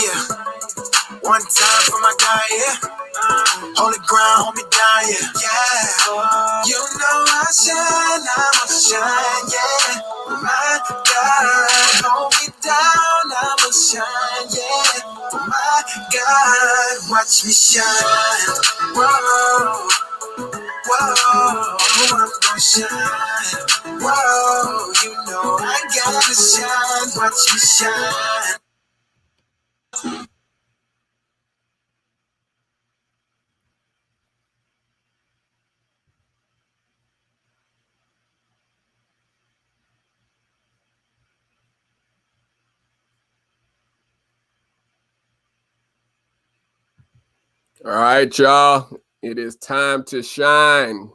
yeah. One time for my guy, yeah. Holy ground, hold me down, yeah. Yeah. You know I shine, I'ma shine, yeah. My God, hold me down, I'ma shine, yeah. My God, watch me shine. Whoa, whoa, I'm gonna shine. Whoa, you know I gotta shine. Watch me shine. All right, y'all. It is time to shine.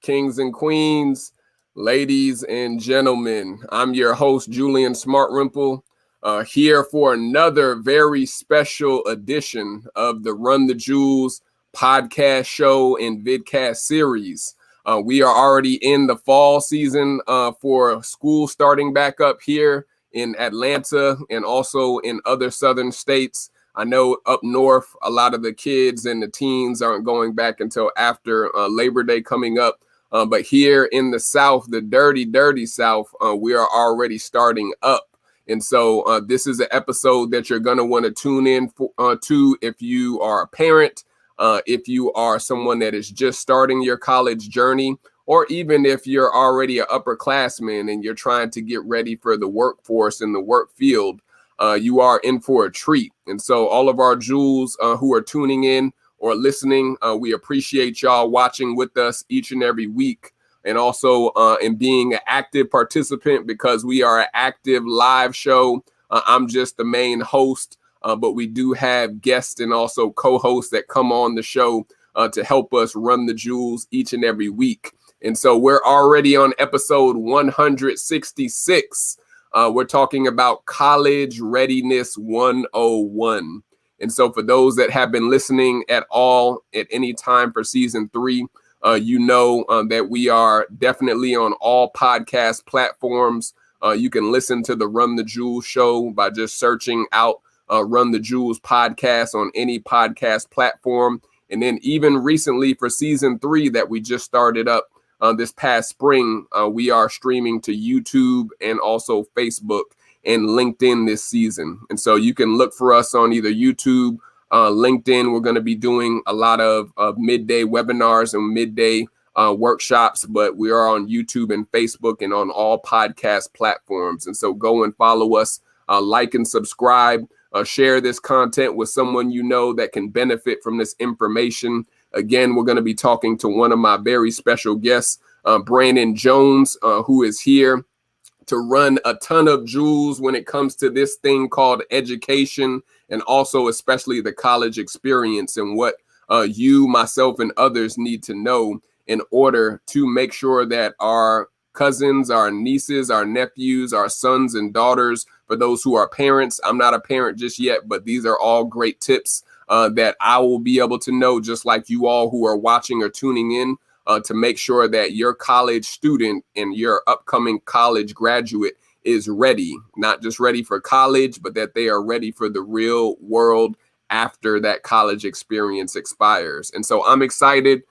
Kings and queens, ladies and gentlemen. I'm your host, Julian Smartrimple, here for another very special edition of the Run the Jewelz podcast show and vidcast series. We are already in the fall season for school starting back up here in Atlanta and also in other southern states. I know up north, a lot of the kids and the teens aren't going back until after Labor Day coming up. But here in the South, the dirty South, we are already starting up. And so this is an episode that you're going to want to tune in to if you are a parent, if you are someone that is just starting your college journey, or even if you're already an upperclassman and you're trying to get ready for the workforce in the work field. You are in for a treat. And so all of our jewels who are tuning in or listening, we appreciate y'all watching with us each and every week. And also in being an active participant, because we are an active live show. I'm just the main host, but we do have guests and also co-hosts that come on the show to help us run the jewels each and every week. And so we're already on episode 166. We're talking about College Readiness 101. And so for those that have been listening at all at any time for season 3, you know that we are definitely on all podcast platforms. You can listen to the Run the Jewelz Show by just searching out Run the Jewelz podcast on any podcast platform. And then even recently for season 3 that we just started up, this past spring, we are streaming to YouTube and also Facebook and LinkedIn this season. And so you can look for us on either YouTube, LinkedIn. We're going to be doing a lot of midday webinars and midday workshops, but we are on YouTube and Facebook and on all podcast platforms. And so go and follow us, like and subscribe, share this content with someone you know that can benefit from this information. Again, we're going to be talking to one of my very special guests, Brannon Jones, who is here to run a ton of jewels when it comes to this thing called education, and also especially the college experience and what you, myself, and others need to know in order to make sure that our cousins, our nieces, our nephews, our sons and daughters, for those who are parents. I'm not a parent just yet, but these are all great tips that I will be able to know, just like you all who are watching or tuning in, to make sure that your college student and your upcoming college graduate is ready, not just ready for college, but that they are ready for the real world after that college experience expires. And so I'm excited.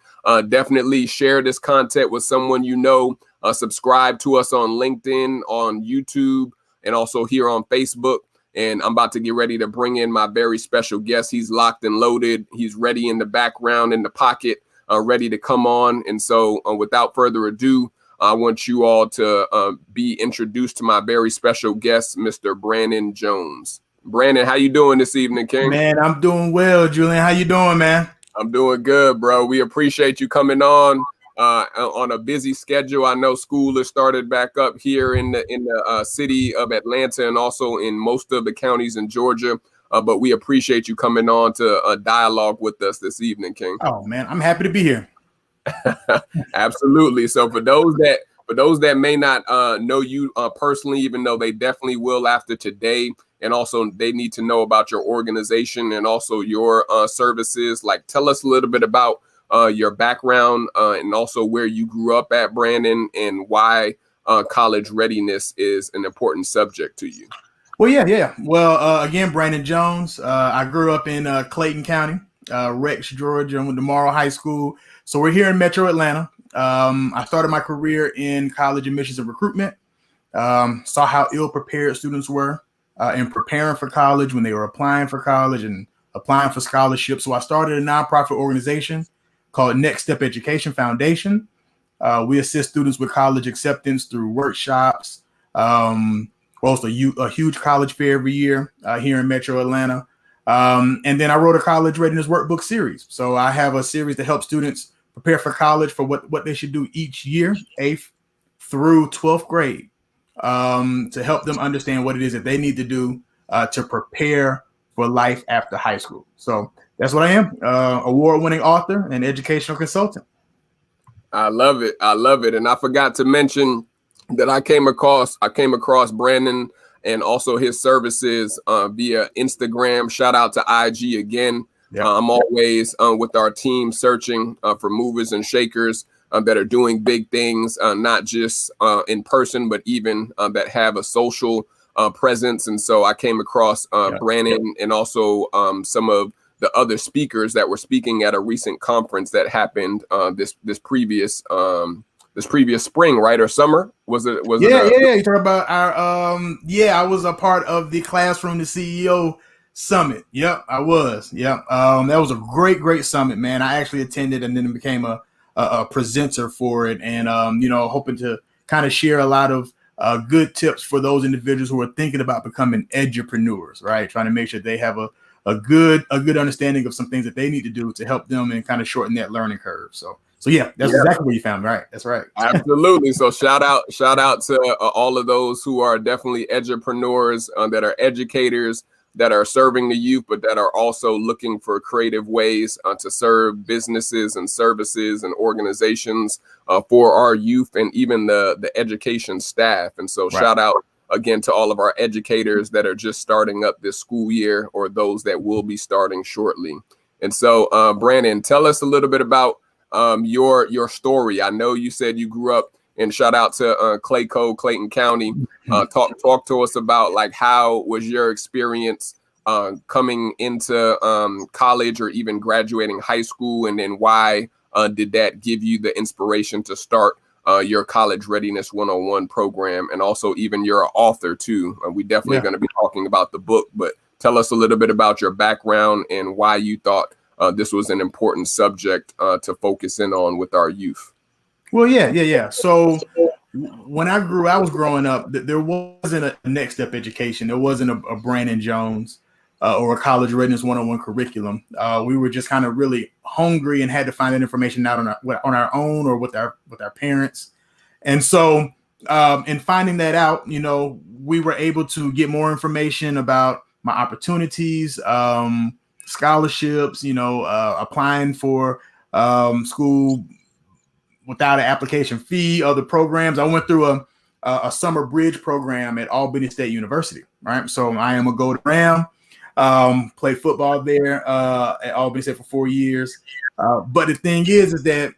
Definitely share this content with someone you know. Subscribe to us on LinkedIn, on YouTube, and also here on Facebook. And I'm about to get ready to bring in my very special guest. He's locked and loaded. He's ready in the background, in the pocket, ready to come on. And so without further ado, I want you all to be introduced to my very special guest, Mr. Brannon Jones. Brannon, how you doing this evening, King? Man, I'm doing well, Julian. How you doing, man? I'm doing good, bro. We appreciate you coming on a busy schedule. I know school has started back up here in the city of Atlanta and also in most of the counties in Georgia. But we appreciate you coming on to dialogue with us this evening, King. Oh, man, I'm happy to be here. Absolutely. So for those that may not know you personally, even though they definitely will after today, and also they need to know about your organization and also your services, like tell us a little bit about your background and also where you grew up at, Brannon, and why college readiness is an important subject to you. Well, yeah. Well, again, Brannon Jones. I grew up in Clayton County, Rex, Georgia. I went to Morrow High School. So we're here in Metro Atlanta. I started my career in college admissions and recruitment. Saw how ill-prepared students were in preparing for college when they were applying for college and applying for scholarships. So I started a nonprofit organization called Next Step Education Foundation. We assist students with college acceptance through workshops. We host a huge college fair every year here in Metro Atlanta. And then I wrote a college readiness workbook series. So I have a series that helps students prepare for college for what they should do each year, 8th through 12th grade, to help them understand what it is that they need to do to prepare for life after high school. So that's what I am, award-winning author and educational consultant. I love it. I love it. And I forgot to mention that I came across Brannon and also his services via Instagram. Shout out to IG again. Yeah. I'm always with our team searching for movers and shakers that are doing big things, not just in person, but even that have a social presence. And so I came across Brannon and also some of the other speakers that were speaking at a recent conference that happened this previous spring, right? Or summer? Yeah. You talk about our I was a part of the Classroom to CEO Summit. Yep, I was. Yep. That was a great summit, man. I actually attended and then became a presenter for it, and hoping to kind of share a lot of good tips for those individuals who are thinking about becoming edupreneurs, right? Trying to make sure they have a good understanding of some things that they need to do to help them and kind of shorten that learning curve. So yeah, that's exactly where you found me, right? That's right. Absolutely. So shout out to all of those who are definitely edupreneurs, that are educators, that are serving the youth, but that are also looking for creative ways to serve businesses and services and organizations for our youth and even the education staff. And so shout out again to all of our educators that are just starting up this school year or those that will be starting shortly. And so Brannon, tell us a little bit about your story. I know you said you grew up, and shout out to Clayton County. Talk to us about like how was your experience coming into college or even graduating high school, and then why did that give you the inspiration to start your College Readiness 101 program, and also even you're an author too. We definitely going to be talking about the book, but tell us a little bit about your background and why you thought this was an important subject to focus in on with our youth. Well, yeah. So when I was growing up, there wasn't a Next Step Education. There wasn't a Brannon Jones or a College Readiness 101 curriculum. We were just kind of really hungry and had to find that information out on our own or with our parents. And so in finding that out, we were able to get more information about my opportunities, scholarships, applying for school without an application fee, other programs. I went through a summer bridge program at Albany State University, right? So I am a Golden Ram, played football there at Albany State for 4 years. But the thing is that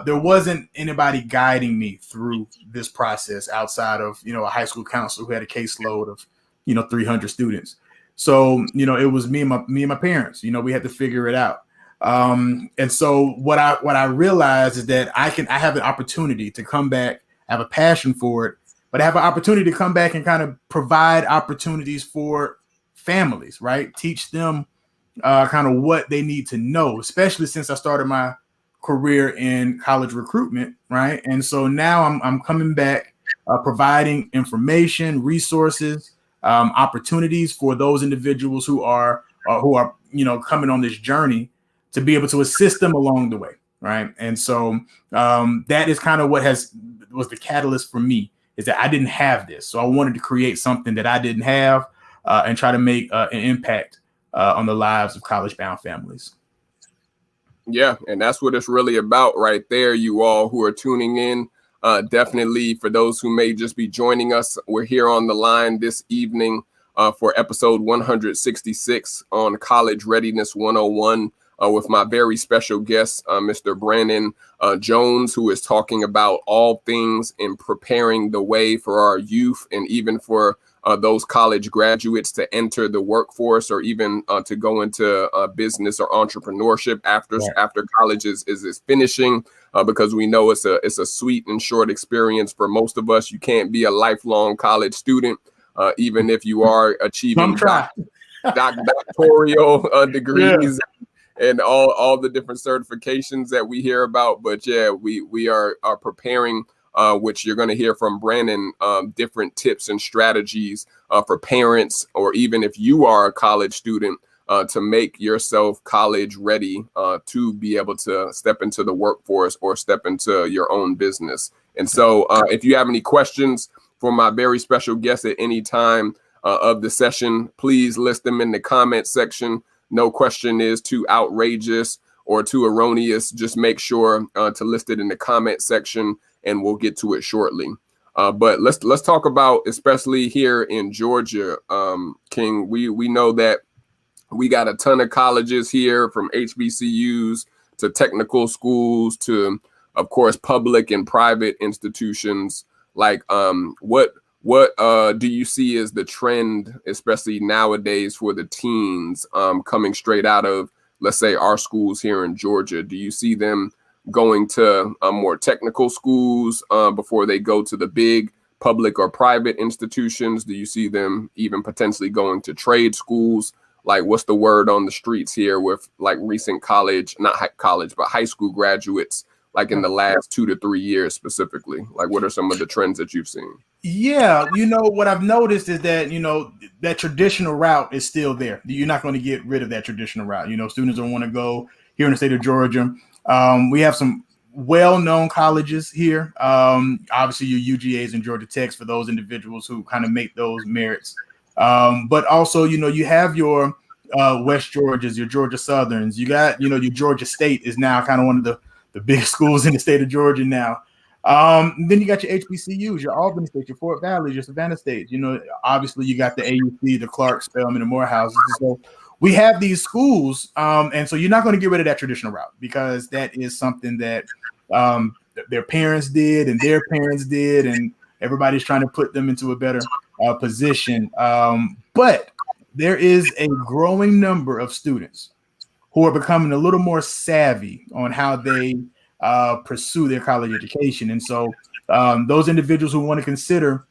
there wasn't anybody guiding me through this process outside of, a high school counselor who had a caseload of, 300 students. So, it was me and my parents, we had to figure it out. And so what I realized is that I have an opportunity to come back, I have a passion for it, but I have an opportunity to come back and kind of provide opportunities for families, right? Teach them kind of what they need to know, especially since I started my career in college recruitment, right? And so now I'm coming back, providing information, resources, opportunities for those individuals who are coming on this journey, to be able to assist them along the way, right? And so that is kind of what was the catalyst for me, is that I didn't have this. So I wanted to create something that I didn't have and try to make an impact on the lives of college-bound families. Yeah, and that's what it's really about right there, you all who are tuning in. Definitely for those who may just be joining us, we're here on the line this evening for episode 166 on College Readiness 101. with my very special guest, Mr. Brannon Jones, who is talking about all things in preparing the way for our youth and even for those college graduates to enter the workforce or even to go into business or entrepreneurship after college is finishing, because we know it's a sweet and short experience for most of us. You can't be a lifelong college student, even if you are achieving doctoral degrees. And all the different certifications that we hear about. But yeah, we are preparing, which you're going to hear from Brannon, different tips and strategies for parents, or even if you are a college student, to make yourself college ready to be able to step into the workforce or step into your own business. And so if you have any questions for my very special guest at any time of the session, please list them in the comment section. No question is too outrageous or too erroneous. Just make sure to list it in the comment section, and we'll get to it shortly. But let's talk about, especially here in Georgia, King. We know that we got a ton of colleges here, from HBCUs to technical schools to, of course, public and private institutions. Like, what do you see as the trend, especially nowadays, for the teens coming straight out of, let's say, our schools here in Georgia? Do you see them going to more technical schools before they go to the big public or private institutions? Do you see them even potentially going to trade schools? Like, what's the word on the streets here with like recent high school graduates, like in the last 2 to 3 years specifically? Like, what are some of the trends that you've seen? Yeah, what I've noticed is that, that traditional route is still there. You're not going to get rid of that traditional route. Students don't want to go here in the state of Georgia. We have some well-known colleges here. Obviously, your UGAs and Georgia Techs for those individuals who kind of make those merits. But also, you have your West Georgias, your Georgia Southerns. You got, your Georgia State is now kind of one of the biggest schools in the state of Georgia now. Then you got your HBCUs, your Albany State, your Fort Valley, your Savannah State. Obviously you got the AUC, the Clark, Spelman, and Morehouses. So we have these schools, and so you're not going to get rid of that traditional route, because that is something that their parents did and their parents did, and everybody's trying to put them into a better position. But there is a growing number of students who are becoming a little more savvy on how they pursue their college education. And so those individuals who want to consider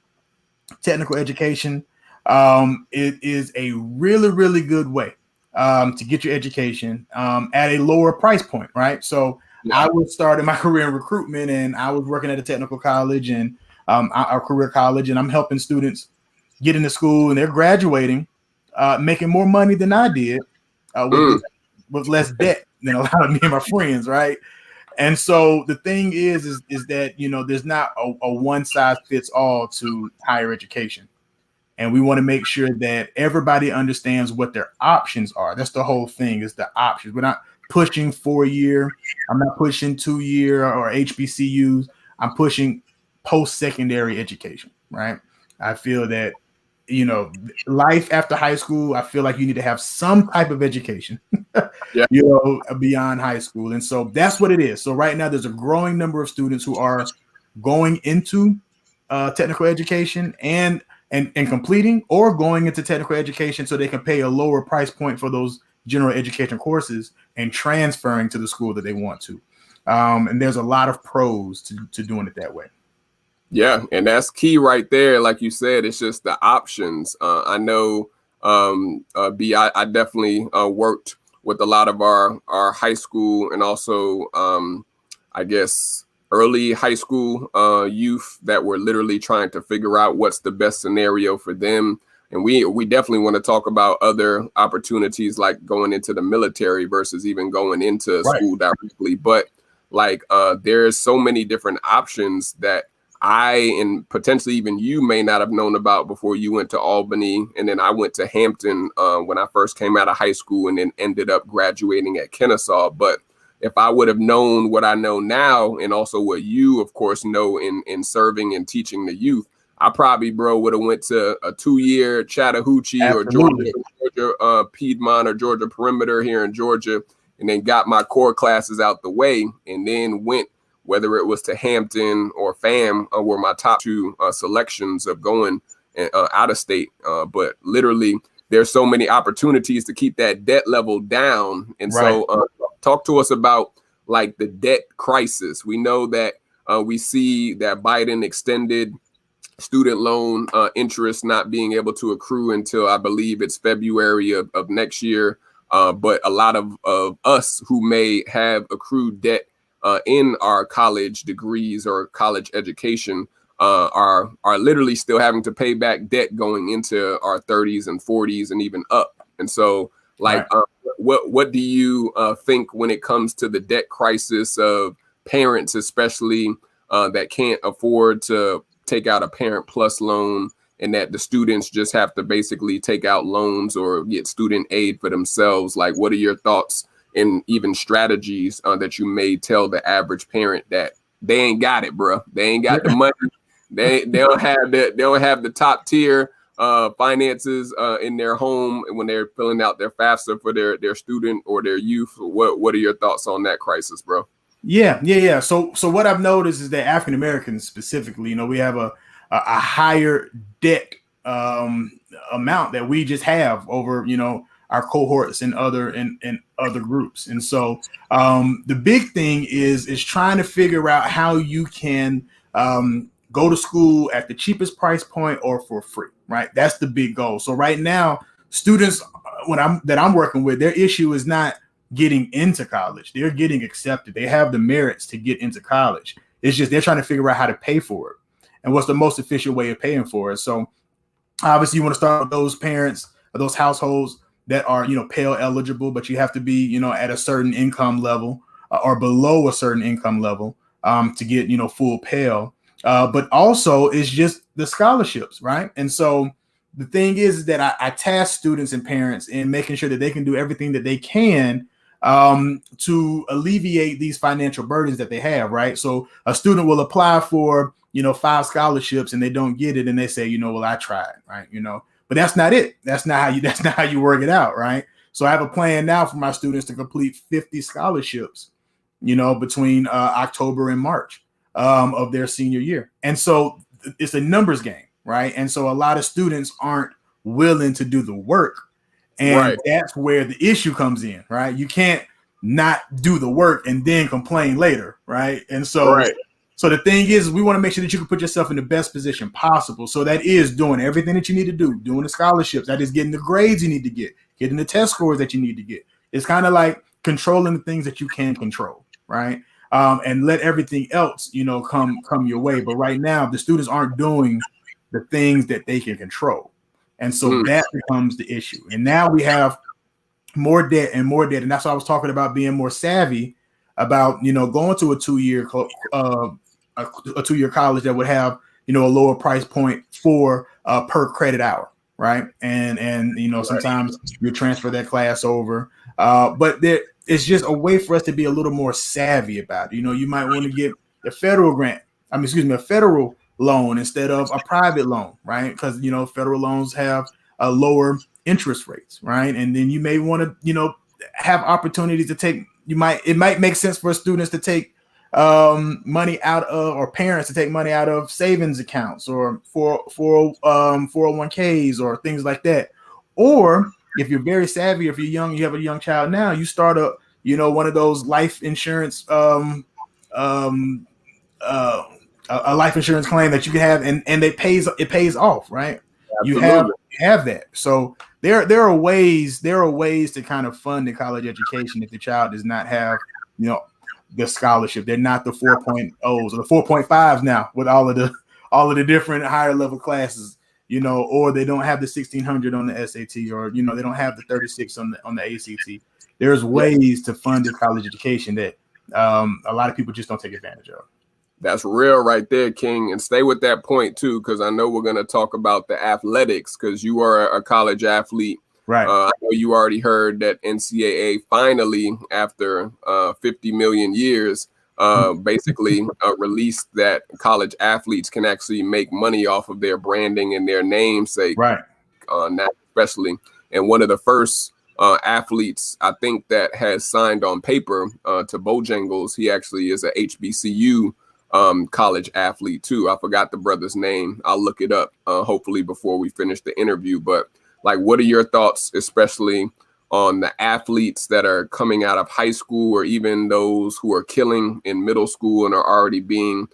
technical education, it is a really, really good way to get your education at a lower price point, right? So I was starting my career in recruitment, and I was working at a technical college and our career college, and I'm helping students get into school, and they're graduating, making more money than I did with less debt than a lot of me and my friends, right? And so the thing is that, there's not a one size fits all to higher education. And we want to make sure that everybody understands what their options are. That's the whole thing, is the options. We're not pushing 4-year. I'm not pushing 2-year or HBCUs. I'm pushing post-secondary education, right? I feel that, life after high school, I feel like you need to have some type of education, beyond high school. And so that's what it is. So right now there's a growing number of students who are going into technical education and completing, or going into technical education so they can pay a lower price point for those general education courses and transferring to the school that they want to. And there's a lot of pros to doing it that way. Yeah, and that's key right there. Like you said, it's just the options. I know, I definitely worked with a lot of our high school and also, I guess, early high school youth that were literally trying to figure out what's the best scenario for them. And we definitely want to talk about other opportunities, like going into the military versus even going into school directly. But like there's so many different options that I and potentially even you may not have known about before you went to Albany. And then I went to Hampton when I first came out of high school, and then ended up graduating at Kennesaw. But if I would have known what I know now, and also what you, of course, know in serving and teaching the youth, I probably, would have went to a 2-year Chattahoochee or Georgia Piedmont or Georgia Perimeter here in Georgia, and then got my core classes out the way, and then went, whether it was to Hampton or FAM, were my top two selections of going out of state. But literally, there's so many opportunities to keep that debt level down. And so talk to us about like the debt crisis. We know that we see that Biden extended student loan interest not being able to accrue until I believe it's February of next year. But a lot of us who may have accrued debt in our college degrees or college education are literally still having to pay back debt going into our 30s and 40s and even up. And so, like, what do you think when it comes to the debt crisis of parents, especially that can't afford to take out a Parent Plus loan, and that the students just have to basically take out loans or get student aid for themselves? Like, what are your thoughts and even strategies that you may tell the average parent that they ain't got it, bro? They ain't got the money. They don't have the top tier finances in their home when they're filling out their FAFSA for their student or their youth. What are your thoughts on that crisis, bro? Yeah. So what I've noticed is that African Americans specifically, we have a higher debt amount that we just have over, our cohorts and other groups. And so the big thing is trying to figure out how you can go to school at the cheapest price point or for free, right? That's the big goal. So right now, students that I'm working with, their issue is not getting into college. They're getting accepted. They have the merits to get into college. It's just they're trying to figure out how to pay for it and what's the most efficient way of paying for it. So obviously you want to start with those parents or those households that are, Pell eligible, but you have to be, at a certain income level or below a certain income level to get, full Pell. But also it's just the scholarships, right? And so the thing is that I task students and parents in making sure that they can do everything that they can to alleviate these financial burdens that they have, right? So a student will apply for, 5 scholarships and they don't get it, and they say, well, I tried, right? But that's not it. That's not how you work it out, right? So I have a plan now for my students to complete 50 scholarships, between October and March of their senior year. And so it's a numbers game, right? And so a lot of students aren't willing to do the work. And that's where the issue comes in, right? You can't not do the work and then complain later, right? And so, so the thing is, we want to make sure that you can put yourself in the best position possible. So that is doing everything that you need to do, doing the scholarships. That is getting the grades you need to get, getting the test scores that you need to get. It's kind of like controlling the things that you can control, right? And let everything else, come your way. But right now, the students aren't doing the things that they can control. And so that becomes the issue. And now we have more debt and more debt. And that's why I was talking about being more savvy about, going to a 2-year a 2-year college that would have, a lower price point for per credit hour. Right. And sometimes you transfer that class over. But it's just a way for us to be a little more savvy about it. You might want to get a federal a federal loan instead of a private loan, right? Because federal loans have a lower interest rates, right? And then you may want to have opportunities to take. It might make sense for students to take money out of, or parents to take money out of savings accounts or for 401ks or things like that. Or if you're very savvy, if you're young, you have a young child now, you start one of those life insurance a life insurance claim that you can have, and it pays off, right? Absolutely. You have that. So there are ways to kind of fund the college education if the child does not have, the scholarship. They're not the 4.0s or the 4.5s now with all of the different higher level classes, or they don't have the 1600 on the SAT, or they don't have the 36 on the ACT. There's ways to fund the college education that a lot of people just don't take advantage of. That's real right there, King. And stay with that point, too, because I know we're going to talk about the athletics, because you are a college athlete. Right. I know you already heard that NCAA finally, after 50 million years, basically released that college athletes can actually make money off of their branding and their namesake. Right. Not especially. And one of the first athletes, I think, that has signed on paper to Bojangles. He actually is a HBCU college athlete too. I forgot the brother's name. I'll look it up hopefully before we finish the interview. But like, what are your thoughts, especially on the athletes that are coming out of high school, or even those who are killing in middle school and are already being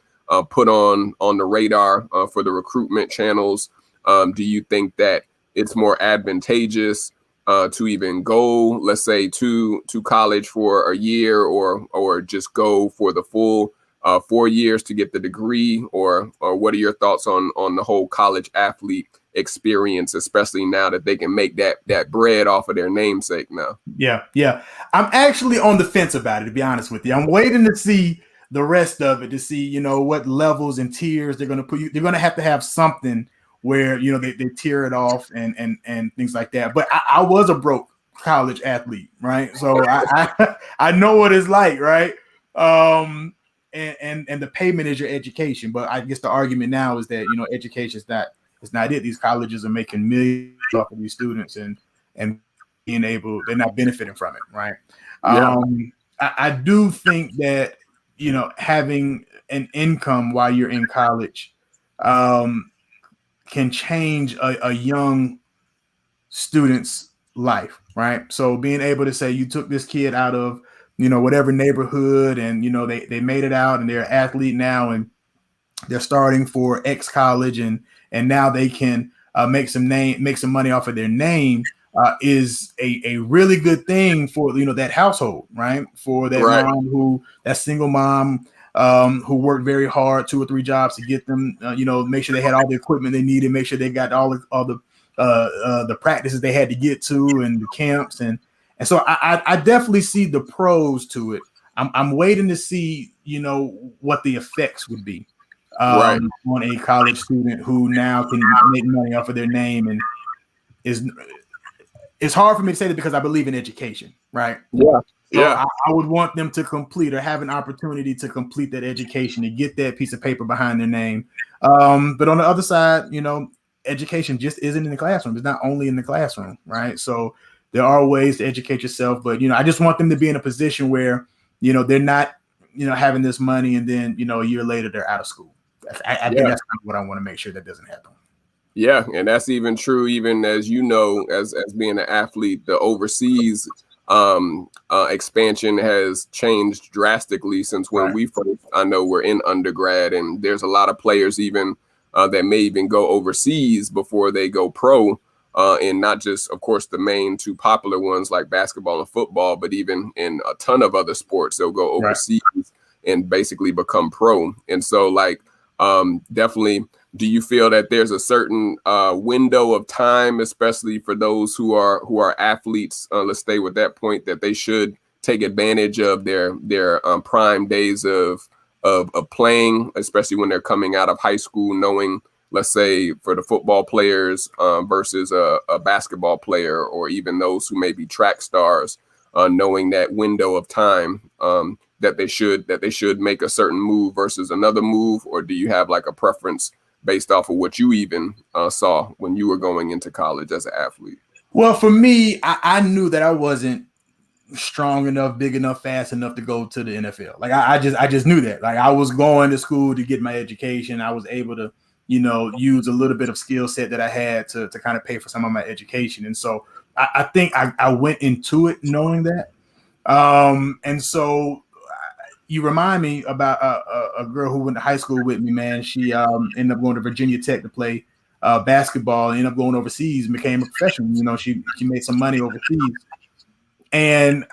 put on the radar for the recruitment channels? Do you think that it's more advantageous to even go, let's say, to college for a year, or just go for the full 4 years to get the degree? Or what are your thoughts on the whole college athlete experience, especially now that they can make that bread off of their namesake now? Yeah. I'm actually on the fence about it, to be honest with you. I'm waiting to see the rest of it, to see, what levels and tiers they're going to put you. They're going to have something where, they tier it off and things like that. But I was a broke college athlete, right? So I know what it's like, right? And the payment is your education. But I guess the argument now is that, education is not it. These colleges are making millions off of these students and being able, they're not benefiting from it, right? Yeah. I do think that, having an income while you're in college can change a young student's life, right? So being able to say you took this kid out of, whatever neighborhood, and, they made it out and they're an athlete now, and they're starting for X college, and now they can make some money off of their name, is a really good thing for, that household, right? For that mom, that single mom who worked very hard, 2 or 3 jobs to get them, make sure they had all the equipment they needed, make sure they got all the practices they had to get to, and the camps, and so I definitely see the pros to it. I'm waiting to see, what the effects would be on a college student who now can make money off of their name. And it's hard for me to say that because I believe in education, right? Yeah. So I would want them to complete, or have an opportunity to complete that education, to get that piece of paper behind their name. But on the other side, education just isn't in the classroom. It's not only in the classroom, right? So there are ways to educate yourself, but, I just want them to be in a position where, they're not, having this money and then, a year later they're out of school. I think that's kind of what I want to make sure that doesn't happen. Yeah, and that's even true, even as as being an athlete, the overseas expansion has changed drastically since when we first, I know, were in undergrad, and there's a lot of players even that may even go overseas before they go pro, and not just, of course, the main 2 popular ones like basketball and football, but even in a ton of other sports, they'll go overseas and basically become pro. And so, like, definitely, do you feel that there's a certain window of time, especially for those who are athletes, let's stay with that point, that they should take advantage of their prime days of playing, especially when they're coming out of high school, knowing, let's say, for the football players versus a basketball player, or even those who may be track stars, knowing that window of time that they should make a certain move versus another move? Or do you have like a preference based off of what you even saw when you were going into college as an athlete? Well, for me, I knew that I wasn't strong enough, big enough, fast enough to go to the NFL. Like I just knew that. Like I was going to school to get my education. I was able to, use a little bit of skill set that I had to kind of pay for some of my education. And so I think I went into it knowing that. And so you remind me about a girl who went to high school with me, man. She ended up going to Virginia Tech to play basketball, and ended up going overseas and became a professional. She made some money overseas. And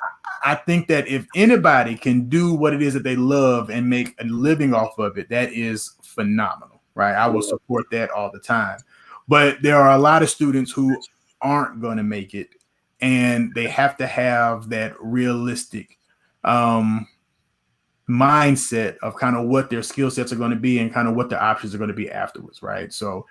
I think that if anybody can do what it is that they love and make a living off of it, that is phenomenal, right? I will support that all the time. But there are a lot of students who aren't going to make it, and they have to have that realistic mindset of kind of what their skill sets are going to be and kind of what their options are going to be afterwards, right? So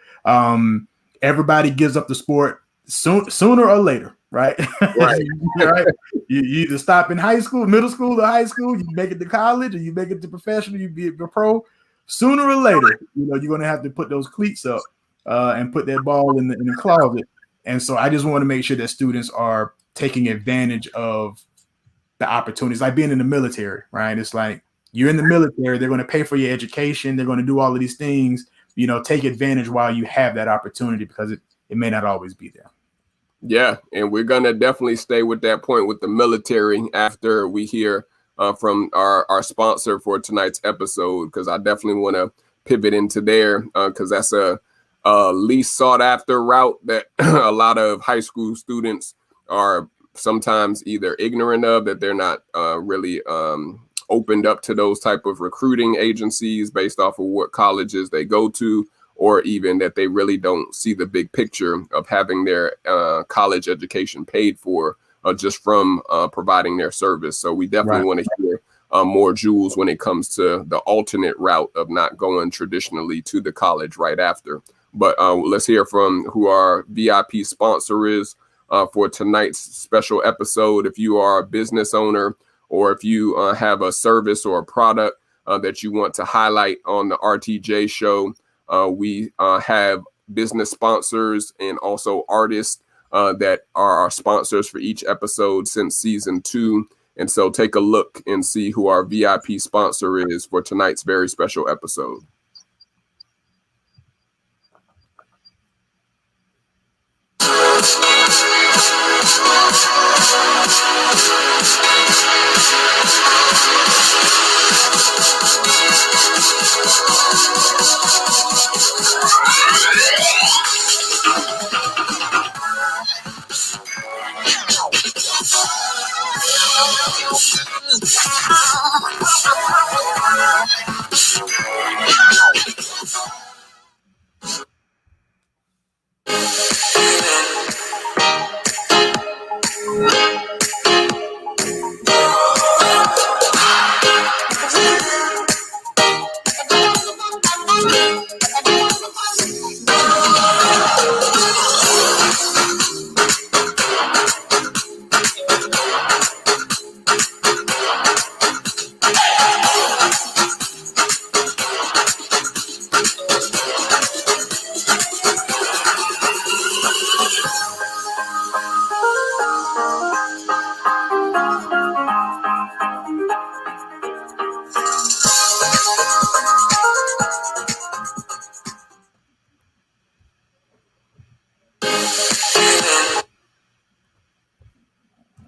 everybody gives up the sport sooner or later, right? Right. Right. You either stop in high school, middle school, or high school. You make it to college, or you make it to professional. You be a pro. Sooner or later, you're going to have to put those cleats up and put that ball in the closet. And so I just want to make sure that students are taking advantage of the opportunities, like being in the military, right? It's like you're in the military, they're going to pay for your education, they're going to do all of these things, take advantage while you have that opportunity, because it may not always be there. Yeah, and we're going to definitely stay with that point with the military after we hear from our sponsor for tonight's episode, because I definitely want to pivot into there, because that's a least sought after route that a lot of high school students are sometimes either ignorant of, that they're not really opened up to those type of recruiting agencies based off of what colleges they go to, or even that they really don't see the big picture of having their college education paid for just from providing their service. So we definitely want to hear more jewels when it comes to the alternate route of not going traditionally to the college right after. But let's hear from who our VIP sponsor is for tonight's special episode. If you are a business owner, or if you have a service or a product that you want to highlight on the RTJ show, we have business sponsors and also artists that are our sponsors for each episode since season 2. And so take a look and see who our VIP sponsor is for tonight's very special episode.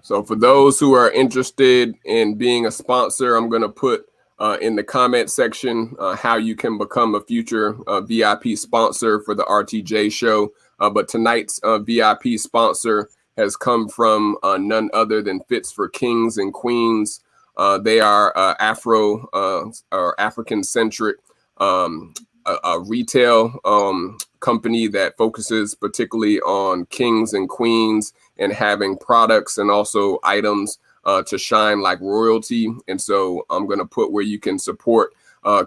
So for those who are interested in being a sponsor, I'm going to put in the comment section how you can become a future VIP sponsor for the RTJ show. But tonight's VIP sponsor has come from none other than Fits for Kings and Queens. They are or African-centric a retail company that focuses particularly on kings and queens and having products and also items to shine like royalty. And so I'm going to put where you can support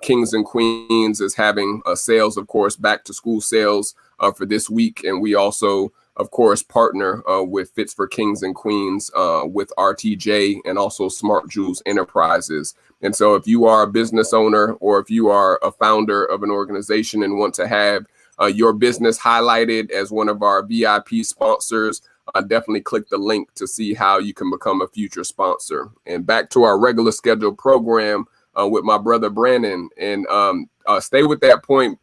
Kings and Queens is having sales, of course, back to school sales for this week. And we also, of course, partner with Fits for Kings and Queens with RTJ and also Smart Jewels Enterprises. And so if you are a business owner or if you are a founder of an organization and want to have your business highlighted as one of our VIP sponsors, definitely click the link to see how you can become a future sponsor. And back to our regular scheduled program with my brother Brannon, and stay with that point,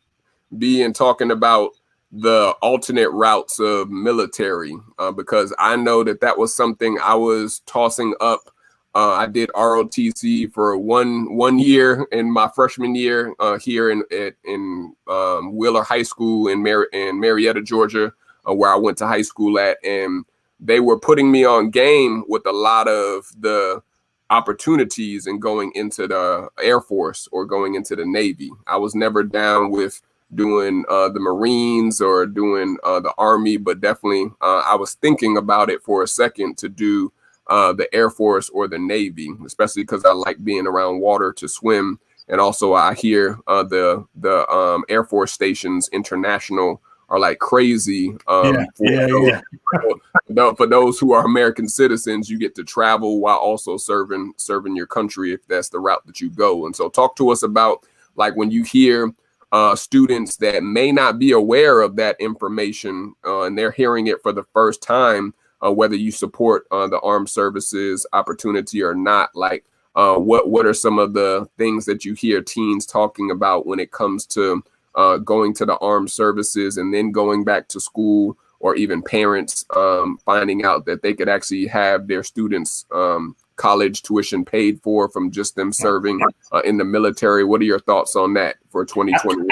B, and talking about the alternate routes of military, because I know that was something I was tossing up. I did ROTC for one year in my freshman year here in Wheeler High School in Marietta, Georgia, where I went to high school at, and they were putting me on game with a lot of the opportunities in going into the Air Force or going into the Navy. I was never down with doing the Marines or doing the Army, but definitely I was thinking about it for a second to do the Air Force or the Navy, especially because I like being around water to swim. And also I hear the Air Force stations international are like crazy. For those who are American citizens, you get to travel while also serving your country if that's the route that you go. And so talk to us about, like, when you hear students that may not be aware of that information and they're hearing it for the first time, whether you support the armed services opportunity or not. Like, what are some of the things that you hear teens talking about when it comes to going to the armed services and then going back to school, or even parents finding out that they could actually have their students' college tuition paid for from just them serving in the military? What are your thoughts on that for 2021?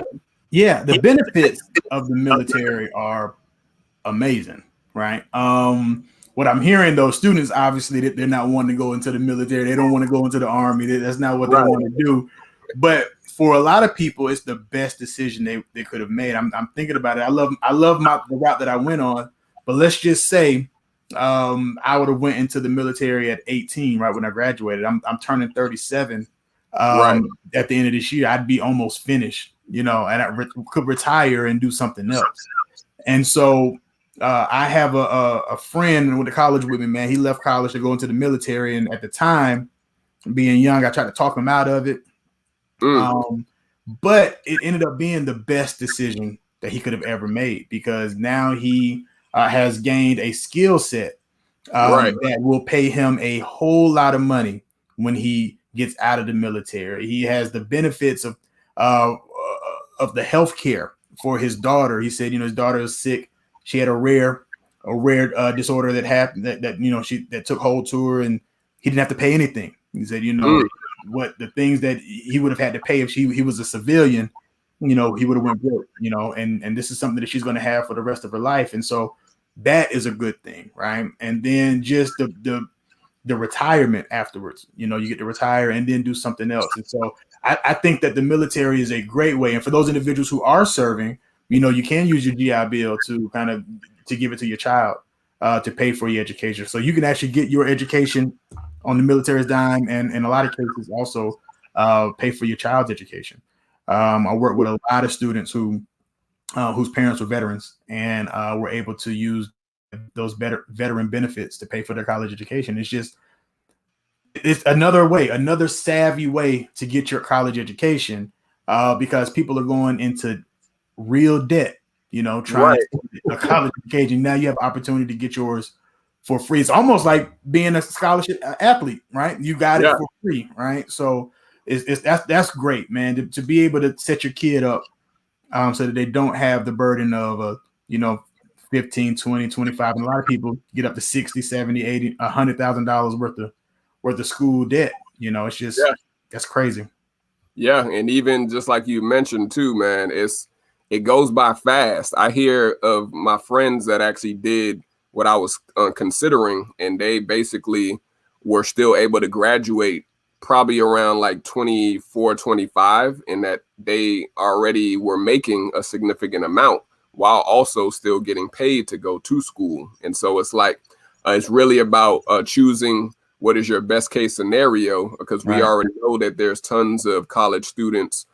Yeah, the benefits of the military are amazing, right? What I'm hearing, though, students, obviously, that they're not wanting to go into the military. They don't want to go into the Army. That's not what they want to do. But for a lot of people, it's the best decision they could have made. I'm thinking about it. I love the route that I went on. But let's just say I would have went into the military at 18, right when I graduated. I'm turning 37 at the end of this year. I'd be almost finished, and I could retire and do something else. And so I have a friend who went to college with me, man. He left college to go into the military, and at the time, being young, I tried to talk him out of it. But it ended up being the best decision that he could have ever made, because now he has gained a skill set that will pay him a whole lot of money when he gets out of the military. He has the benefits of the health care for his daughter. He said, his daughter is sick. She had a rare disorder that happened that took hold to her, and he didn't have to pay anything. He said, what the things that he would have had to pay if he was a civilian, he would have went broke, and this is something that she's going to have for the rest of her life. And so that is a good thing, right? And then just the retirement afterwards, you get to retire and then do something else. And so I think that the military is a great way. And for those individuals who are serving, you can use your GI Bill to give it to your child to pay for your education. So you can actually get your education on the military's dime, and in a lot of cases also pay for your child's education. I work with a lot of students whose parents were veterans and were able to use those veteran benefits to pay for their college education. It's another savvy way to get your college education, because people are going into real debt, trying to get a college education. Now you have opportunity to get yours for free. It's almost like being a scholarship athlete, right? You got it for free, right? So that's great, man, to be able to set your kid up so that they don't have the burden of $15, $20, $25, and a lot of people get up to $60, $70, $80, $100,000 worth of school debt. It's just that's crazy. Yeah, and even just like you mentioned too, man, it goes by fast. I hear of my friends that actually did what I was considering, and they basically were still able to graduate probably around like 24, 25, and that they already were making a significant amount while also still getting paid to go to school. And so it's like, it's really about choosing what is your best case scenario, because we already know that there's tons of college students,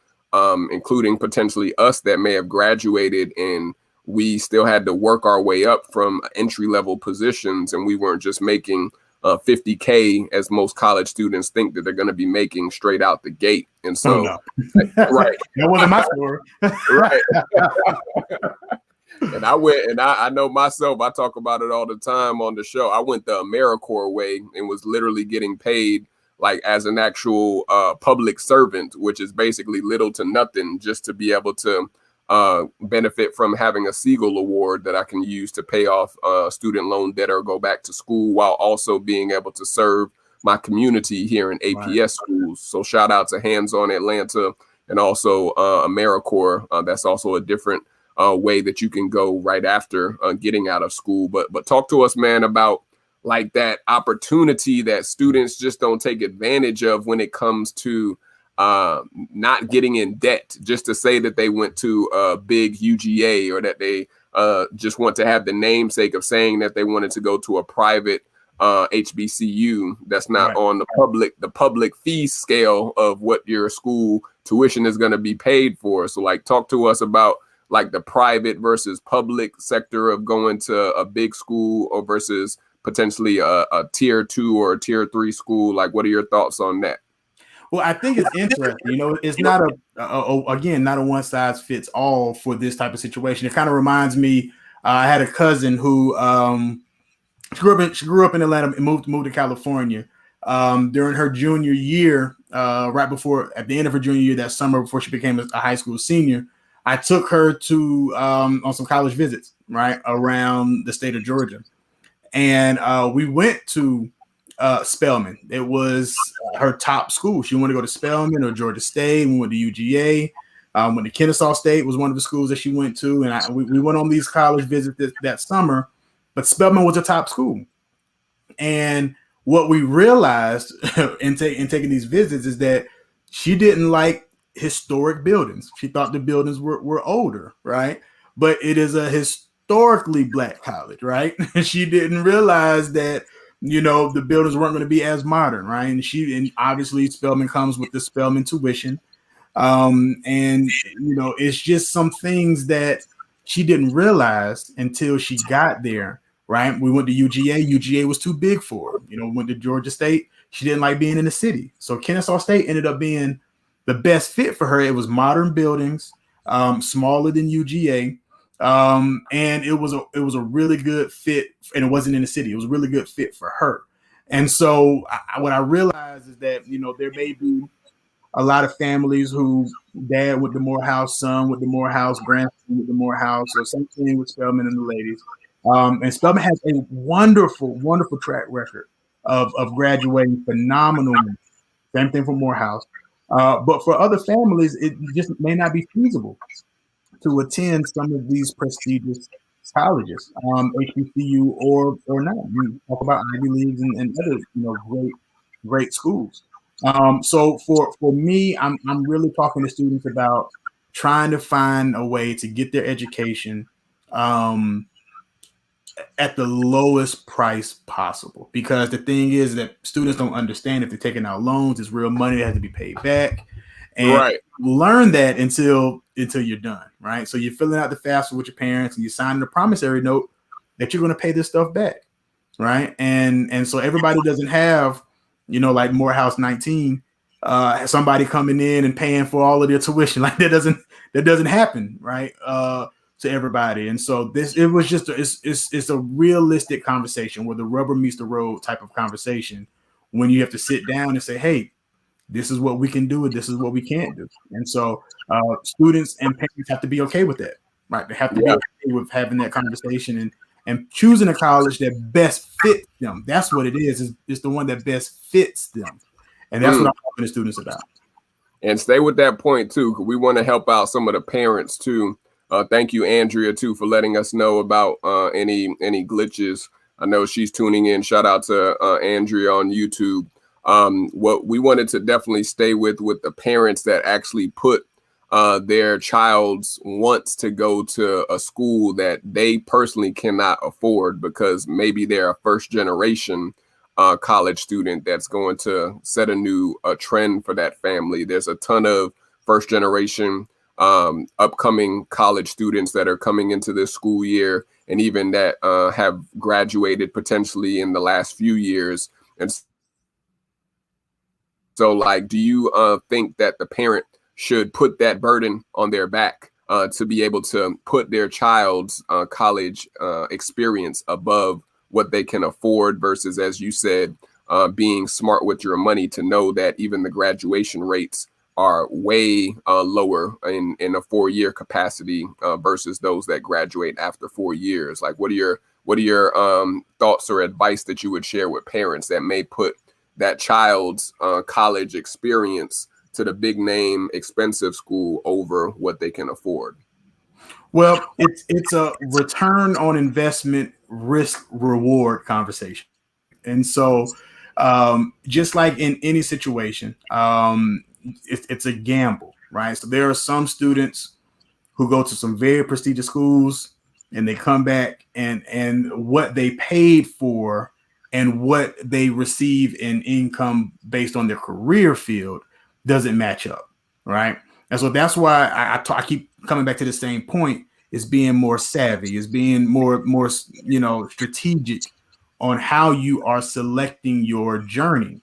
including potentially us, that may have graduated and we still had to work our way up from entry-level positions, and we weren't just making $50K as most college students think that they're going to be making straight out the gate. And so, that wasn't my story. Right. And I went, and I know myself, I talk about it all the time on the show. I went the AmeriCorps way and was literally getting paid like as an actual public servant, which is basically little to nothing, just to be able to benefit from having a Siegel Award that I can use to pay off student loan debt or go back to school, while also being able to serve my community here in APS schools. So shout out to Hands On Atlanta and also AmeriCorps. That's also a different way that you can go right after getting out of school. But talk to us, man, about like that opportunity that students just don't take advantage of when it comes to not getting in debt, just to say that they went to a big UGA, or that they just want to have the namesake of saying that they wanted to go to a private HBCU that's not on the public fee scale of what your school tuition is going to be paid for. So like, talk to us about like the private versus public sector of going to a big school or versus potentially a tier 2 or a tier 3 school. Like, what are your thoughts on that? Well, I think it's interesting. It's not not a one size fits all for this type of situation. It kind of reminds me, I had a cousin who She grew up in Atlanta and moved to California. During her junior year, right before at the end of her junior year that summer before she became a high school senior, I took her to on some college visits right around the state of Georgia, and we went to Spelman. It was her top school. She wanted to go to Spelman or Georgia State. We went to UGA. Went to Kennesaw State was one of the schools that she went to, and we went on these college visits that summer. But Spelman was a top school, and what we realized in taking these visits is that she didn't like historic buildings. She thought the buildings were older, right? But it is a historically Black college, right? She didn't realize that, the buildings weren't going to be as modern, right? And obviously Spelman comes with the Spelman tuition. And it's just some things that she didn't realize until she got there, right? We went to UGA. UGA was too big for her. Went to Georgia State. She didn't like being in the city. So Kennesaw State ended up being the best fit for her. It was modern buildings, smaller than UGA. And it was a really good fit, and it wasn't in the city. It was a really good fit for her. And so what I realized is that, there may be a lot of families who dad with the Morehouse, son with the Morehouse, grandson with the Morehouse, or something with Spelman and the ladies. And Spelman has a wonderful, wonderful track record of graduating phenomenal. Same thing for Morehouse. But for other families, it just may not be feasible to attend some of these prestigious colleges, HBCU or not. We talk about Ivy Leagues and other great schools. So for me, I'm really talking to students about trying to find a way to get their education at the lowest price possible, because the thing is that students don't understand if they're taking out loans, it's real money that has to be paid back, and learn that until you're done, right? So you're filling out the FAFSA with your parents and you're signing a promissory note that you're going to pay this stuff back, right? And so everybody doesn't have, like Morehouse 19, somebody coming in and paying for all of their tuition. Like that doesn't happen, right? To everybody. And so it's a realistic conversation where the rubber meets the road type of conversation, when you have to sit down and say, hey, this is what we can do and this is what we can't do. And so students and parents have to be okay with that, right? They have to be okay with having that conversation and choosing a college that best fits them. That's what it is. It's the one that best fits them. And that's what I'm talking to students about. And stay with that point too, because we want to help out some of the parents too. Thank you, Andrea, too, for letting us know about any glitches. I know she's tuning in. Shout out to Andrea on YouTube. What we wanted to definitely stay with the parents that actually put their child's wants to go to a school that they personally cannot afford, because maybe they're a first generation college student that's going to set a new trend for that family. There's a ton of first generation upcoming college students that are coming into this school year, and even that have graduated potentially in the last few years. And so, like, do you think that the parent should put that burden on their back to be able to put their child's college experience above what they can afford, versus, as you said, being smart with your money to know that even the graduation rates are way lower in a 4-year capacity versus those that graduate after 4 years? Like, what are your thoughts or advice that you would share with parents that may put that child's college experience to the big name expensive school over what they can afford? Well, it's a return on investment risk reward conversation. And so just like in any situation, it's a gamble, right? So there are some students who go to some very prestigious schools and they come back and what they paid for and what they receive in income based on their career field doesn't match up, right? And so that's why I keep coming back to the same point, is being more savvy, is being more strategic on how you are selecting your journey.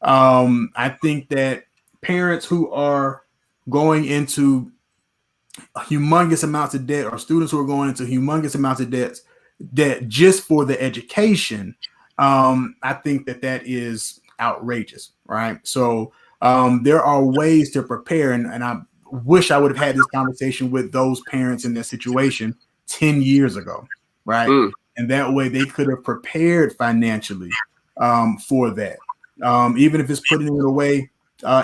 I think that parents who are going into humongous amounts of debt, or students who are going into humongous amounts of debts that just for the education, I think that is outrageous, right? So there are ways to prepare, and I wish I would have had this conversation with those parents in that situation 10 years ago, right? And that way they could have prepared financially for that. Even if it's putting it away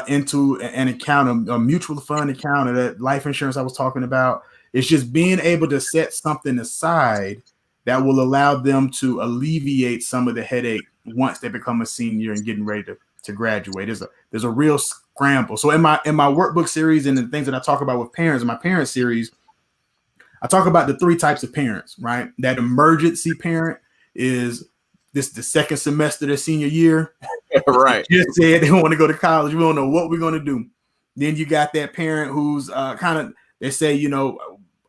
into an account, a mutual fund account, or that life insurance I was talking about. It's just being able to set something aside that will allow them to alleviate some of the headache once they become a senior and getting ready to graduate. There's a real scramble. So in my workbook series and the things that I talk about with parents in my parent series, I talk about the 3 types of parents, right? That emergency parent is the second semester of their senior year. Right. Just said they want to go to college. We don't know what we're going to do. Then you got that parent who's kind of, they say, you know,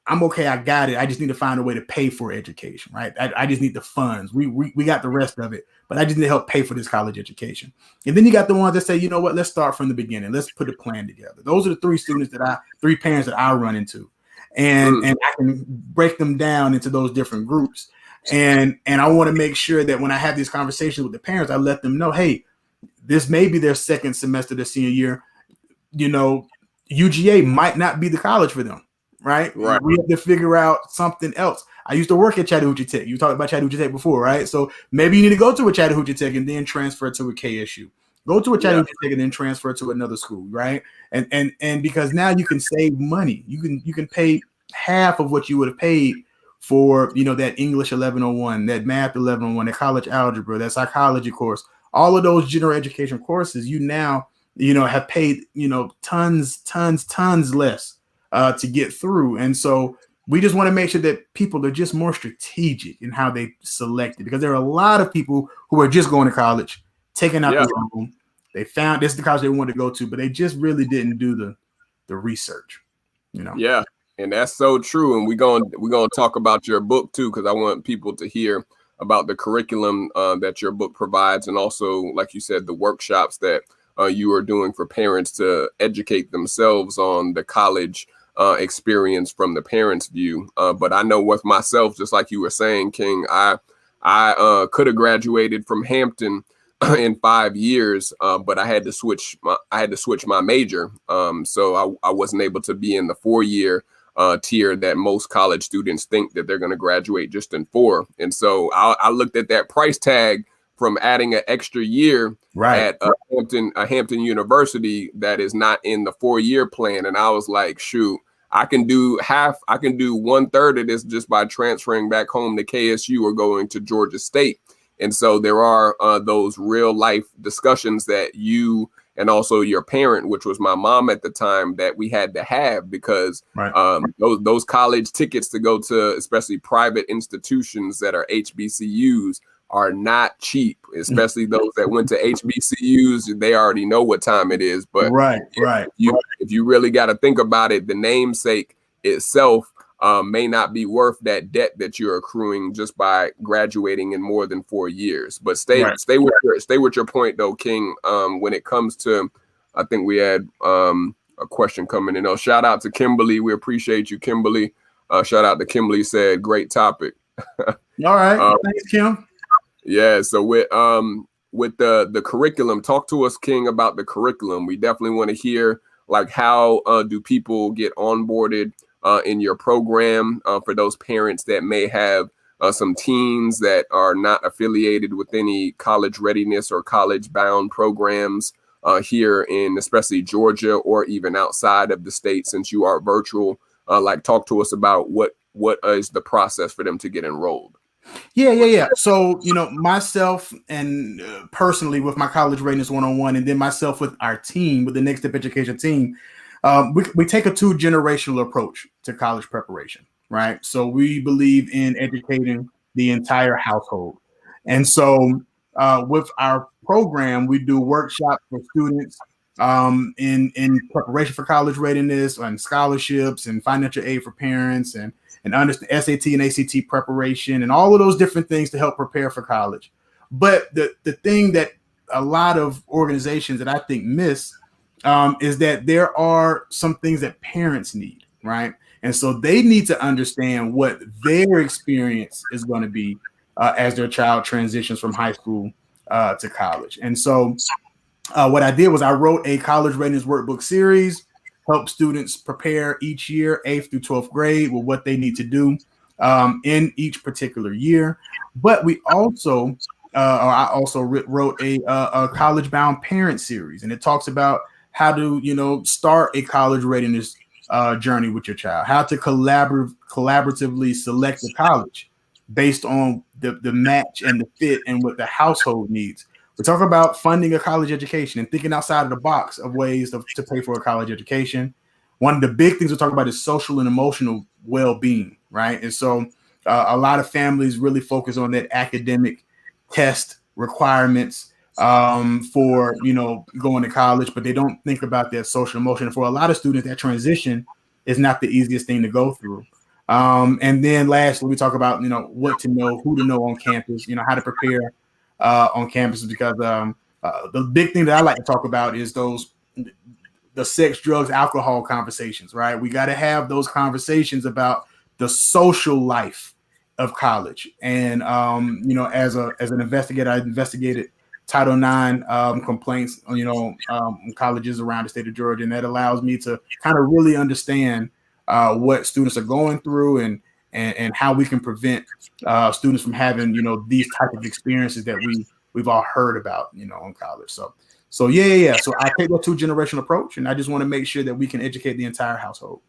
I'm okay, I got it. I just need to find a way to pay for education, right? I just need the funds. We got the rest of it, but I just need to help pay for this college education. And then you got the ones that say, you know what, let's start from the beginning. Let's put a plan together. Those are the 3 parents that I run into. And I can break them down into those different groups. And I want to make sure that when I have these conversations with the parents, I let them know, hey, this may be their second semester, their senior year. You know, UGA might not be the college for them, right? We have to figure out something else. I used to work at Chattahoochee Tech. You talked about Chattahoochee Tech before, right? So maybe you need to go to a Chattahoochee Tech and then transfer to a KSU. Go to a Chattahoochee Tech and then transfer to another school, right? And because now you can save money. You can pay half of what you would have paid for, you know, that English 1101, that math 1101, that college algebra, that psychology course, all of those general education courses. You now, you know, have paid, you know, tons less to get through. And so we just want to make sure that people are just more strategic in how they select it, because there are a lot of people who are just going to college, taking out the loan. They found this is the college they wanted to go to, but they just really didn't do the research, you know? Yeah. And that's so true. And we're gonna talk about your book too, because I want people to hear about the curriculum that your book provides, and also, like you said, the workshops that you are doing for parents to educate themselves on the college experience from the parents' view. But I know with myself, just like you were saying, King, I could have graduated from Hampton in 5 years, but I had to switch my major, so I wasn't able to be in the 4-year tier that most college students think that they're going to graduate just in 4. And so I looked at that price tag from adding an extra year at a Hampton University that is not in the 4-year plan, and I was like, shoot, I can do 1/3 of this just by transferring back home to KSU or going to Georgia State. And so there are those real life discussions that you and also your parent, which was my mom at the time, that we had to have, because those college tickets to go to especially private institutions that are HBCUs are not cheap, especially those that went to HBCUs. They already know what time it is. But if you really got to think about it, the namesake itself may not be worth that debt that you're accruing just by graduating in more than 4 years. But stay with your point though, King. When it comes to, I think we had a question coming in. Oh, shout out to Kimberly. We appreciate you, Kimberly. Shout out to Kimberly, said great topic. All right, thanks, Kim. Yeah. So with the curriculum, talk to us, King, about the curriculum. We definitely want to hear, like, how do people get onboarded in your program, for those parents that may have some teens that are not affiliated with any college readiness or college bound programs here in especially Georgia or even outside of the state, since you are virtual. Like, talk to us about what is the process for them to get enrolled. Yeah. So, you know, myself and personally with my College Readiness 101, and then myself with our team, with the Next Step Education team, we take a 2-generational approach to college preparation, right? So we believe in educating the entire household. And so with our program, we do workshops for students in preparation for college readiness, and scholarships and financial aid for parents, and understand SAT and ACT preparation and all of those different things to help prepare for college. But the thing that a lot of organizations that I think miss is that there are some things that parents need, right? And so they need to understand what their experience is going to be as their child transitions from high school to college. And so what I did was I wrote a college readiness workbook series, help students prepare each year, 8th through 12th grade, with what they need to do in each particular year. But we also, I also wrote a college-bound parent series, and it talks about how to, start a college readiness journey with your child, how to collaboratively select a college based on the match and the fit and what the household needs. We talk about funding a college education and thinking outside of the box of ways to pay for a college education. One of the big things we talk about is social and emotional well-being, right? And so a lot of families really focus on that academic test requirements for, going to college, but they don't think about that social emotion. For a lot of students, that transition is not the easiest thing to go through. And then lastly, we talk about, what to know, who to know on campus, how to prepare on campuses, because the big thing that I like to talk about is the sex, drugs, alcohol conversations, right? We got to have those conversations about the social life of college. And, as an investigator, I investigated Title IX complaints, colleges around the state of Georgia. And that allows me to kind of really understand what students are going through and how we can prevent students from having, these type of experiences that we've all heard about, in college. So yeah. So I take that 2-generation approach, and I just want to make sure that we can educate the entire household.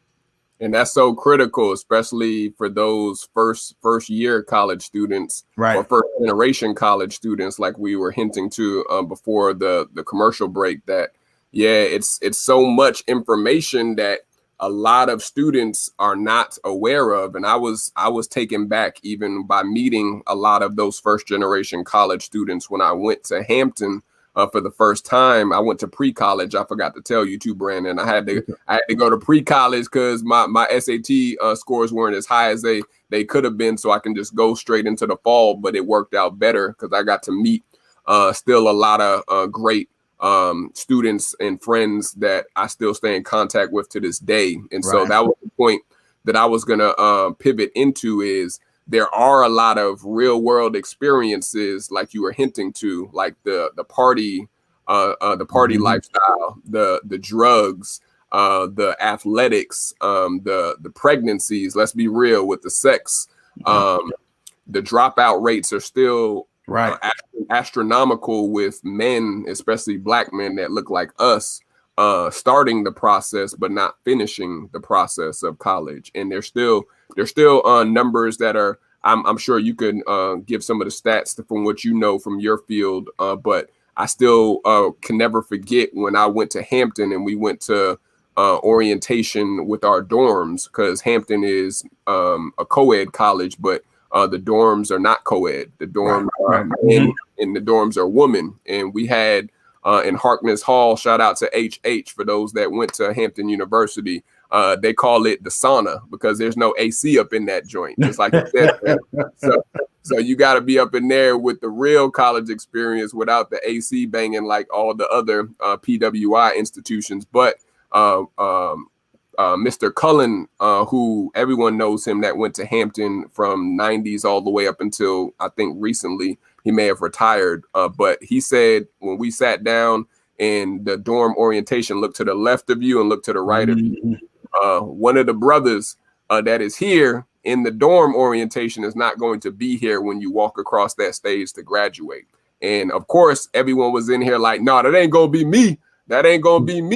And that's so critical, especially for those first year college students, right, or first generation college students, like we were hinting to before the commercial break. That it's so much information that a lot of students are not aware of. And I was taken back even by meeting a lot of those first generation college students when I went to Hampton for the first time. I went to pre-college. I forgot to tell you too, Brandon. I had to go to pre-college because my SAT scores weren't as high as they could have been, so I can just go straight into the fall. But it worked out better because I got to meet still a lot of great students and friends that I still stay in contact with to this day. And so that was the point that I was gonna pivot into, is there are a lot of real world experiences, like you were hinting to, like the party lifestyle, the drugs, the athletics, the pregnancies. Let's be real with the sex. The dropout rates are still astronomical with men, especially Black men that look like us, starting the process but not finishing the process of college. And there's still numbers that are, I'm sure you can give some of the stats from what you know from your field, but I still can never forget when I went to Hampton and we went to orientation with our dorms, because Hampton is a co-ed college, but the dorms are not co-ed. The dorms are men and the dorms are women. And we had in Harkness Hall, shout out to HH for those that went to Hampton University. They call it the sauna because there's no AC up in that joint, just like you said. So you got to be up in there with the real college experience without the AC banging like all the other PWI institutions. But Mr. Cullen, who everyone knows him, that went to Hampton from 90s all the way up until I think recently he may have retired. But he said when we sat down and the dorm orientation, looked to the left of you and looked to the right of you. One of the brothers that is here in the dorm orientation is not going to be here when you walk across that stage to graduate. And of course, everyone was in here like, no, that ain't going to be me. That ain't going to be me.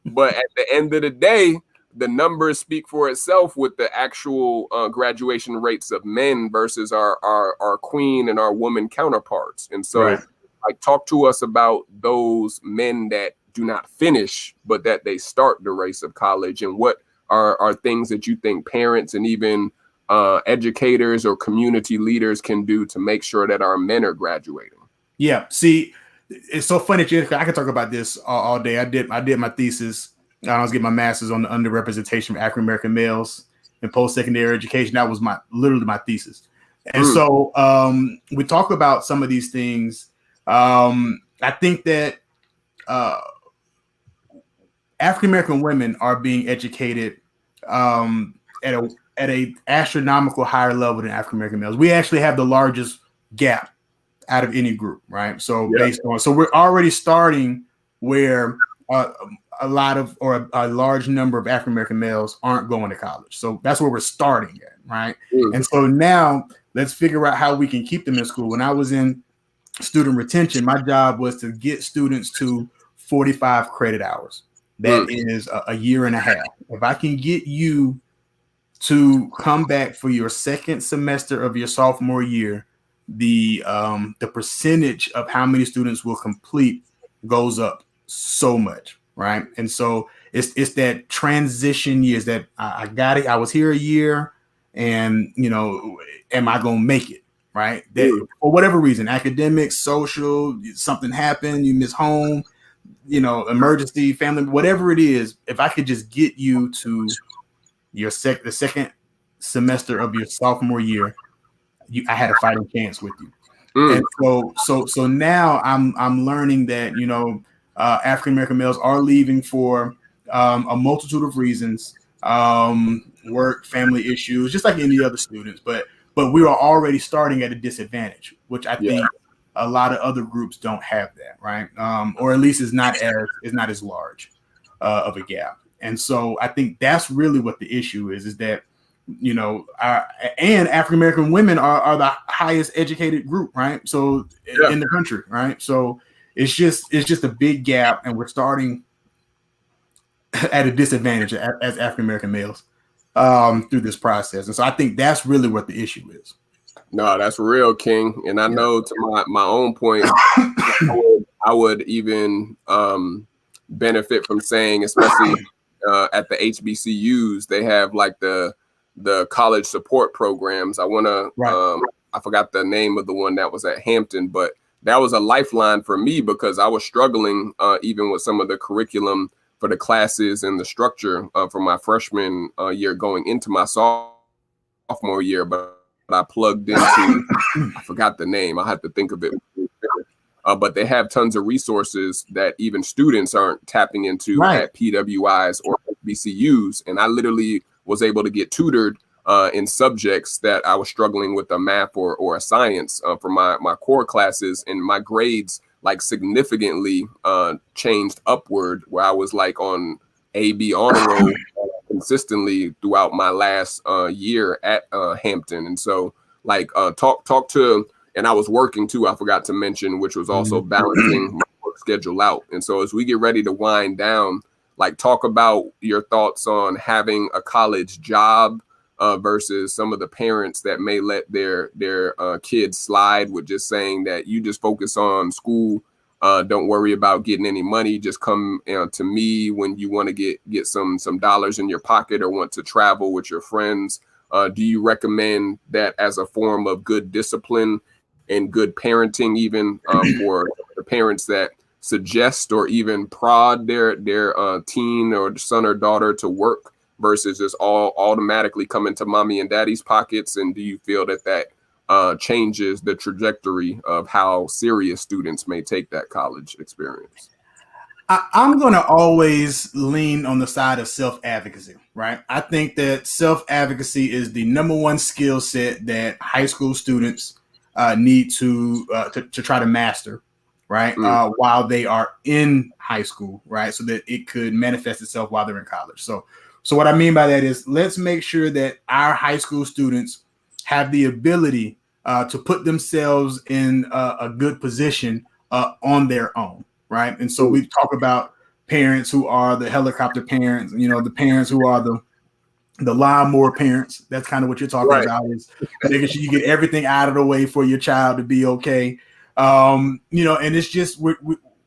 But at the end of the day, the numbers speak for itself with the actual graduation rates of men versus our queen and our woman counterparts. And so like, talk to us about those men that do not finish, but that they start the race of college, and what are things that you think parents and even educators or community leaders can do to make sure that our men are graduating. Yeah. See, it's so funny. I could talk about this all day. I did my thesis. I was getting my master's on the underrepresentation of African American males in post-secondary education. That was literally my thesis. And so we talk about some of these things. I think that African American women are being educated at a astronomical higher level than African American males. We actually have the largest gap out of any group, right? So we're already starting where a large number of African American males aren't going to college. So that's where we're starting at, right? And so now let's figure out how we can keep them in school. When I was in student retention, my job was to get students to 45 credit hours. That is a year and a half. If I can get you to come back for your second semester of your sophomore year, the percentage of how many students will complete goes up so much, right? And so it's that transition years that I got it. I was here a year, and am I gonna make it? Right? That, for whatever reason, academics, social, something happened, you miss home, emergency, family, whatever it is. If I could just get you to your the second semester of your sophomore year, I had a fighting chance with you. And so now I'm learning that African American males are leaving for a multitude of reasons, work, family issues, just like any other students. But we are already starting at a disadvantage, which I think a lot of other groups don't have that, right? Or at least is not as large of a gap. And so I think that's really what the issue is that and African American women are the highest educated group, right? So in the country, right? So it's just a big gap, and we're starting at a disadvantage as African American males through this process. And so I think that's really what the issue is. No, that's real, King. And I know to my own point, I would even benefit from saying, especially at the HBCUs, they have like the college support programs. I want to, I forgot the name of the one that was at Hampton, but that was a lifeline for me because I was struggling even with some of the curriculum for the classes and the structure for my freshman year going into my sophomore year. But I plugged into, I forgot the name. I have to think of it. But they have tons of resources that even students aren't tapping into at PWIs or HBCUs. And I literally was able to get tutored in subjects that I was struggling with, a math or a science for my core classes, and my grades like significantly changed upward, where I was like on AB honor roll consistently throughout my last year at Hampton. And so like talk to, and I was working too, I forgot to mention, which was also balancing my work schedule out. And so as we get ready to wind down, like talk about your thoughts on having a college job versus some of the parents that may let their kids slide with just saying that you just focus on school. Don't worry about getting any money. Just come to me when you want to get some dollars in your pocket or want to travel with your friends. Do you recommend that as a form of good discipline and good parenting, even for the parents that suggest or even prod their teen or son or daughter to work versus just all automatically come into mommy and daddy's pockets? And do you feel that changes the trajectory of how serious students may take that college experience? I'm going to always lean on the side of self-advocacy, right? I think that self-advocacy is the number one skill set that high school students need to try to master, right? While they are in high school, right? So that it could manifest itself while they're in college. So what I mean by that is, let's make sure that our high school students have the ability to put themselves in a good position on their own, right? And so we talk about parents who are the helicopter parents, the parents who are the lawnmower parents. That's kind of what you're talking about, is making sure you get everything out of the way for your child to be okay. And it's just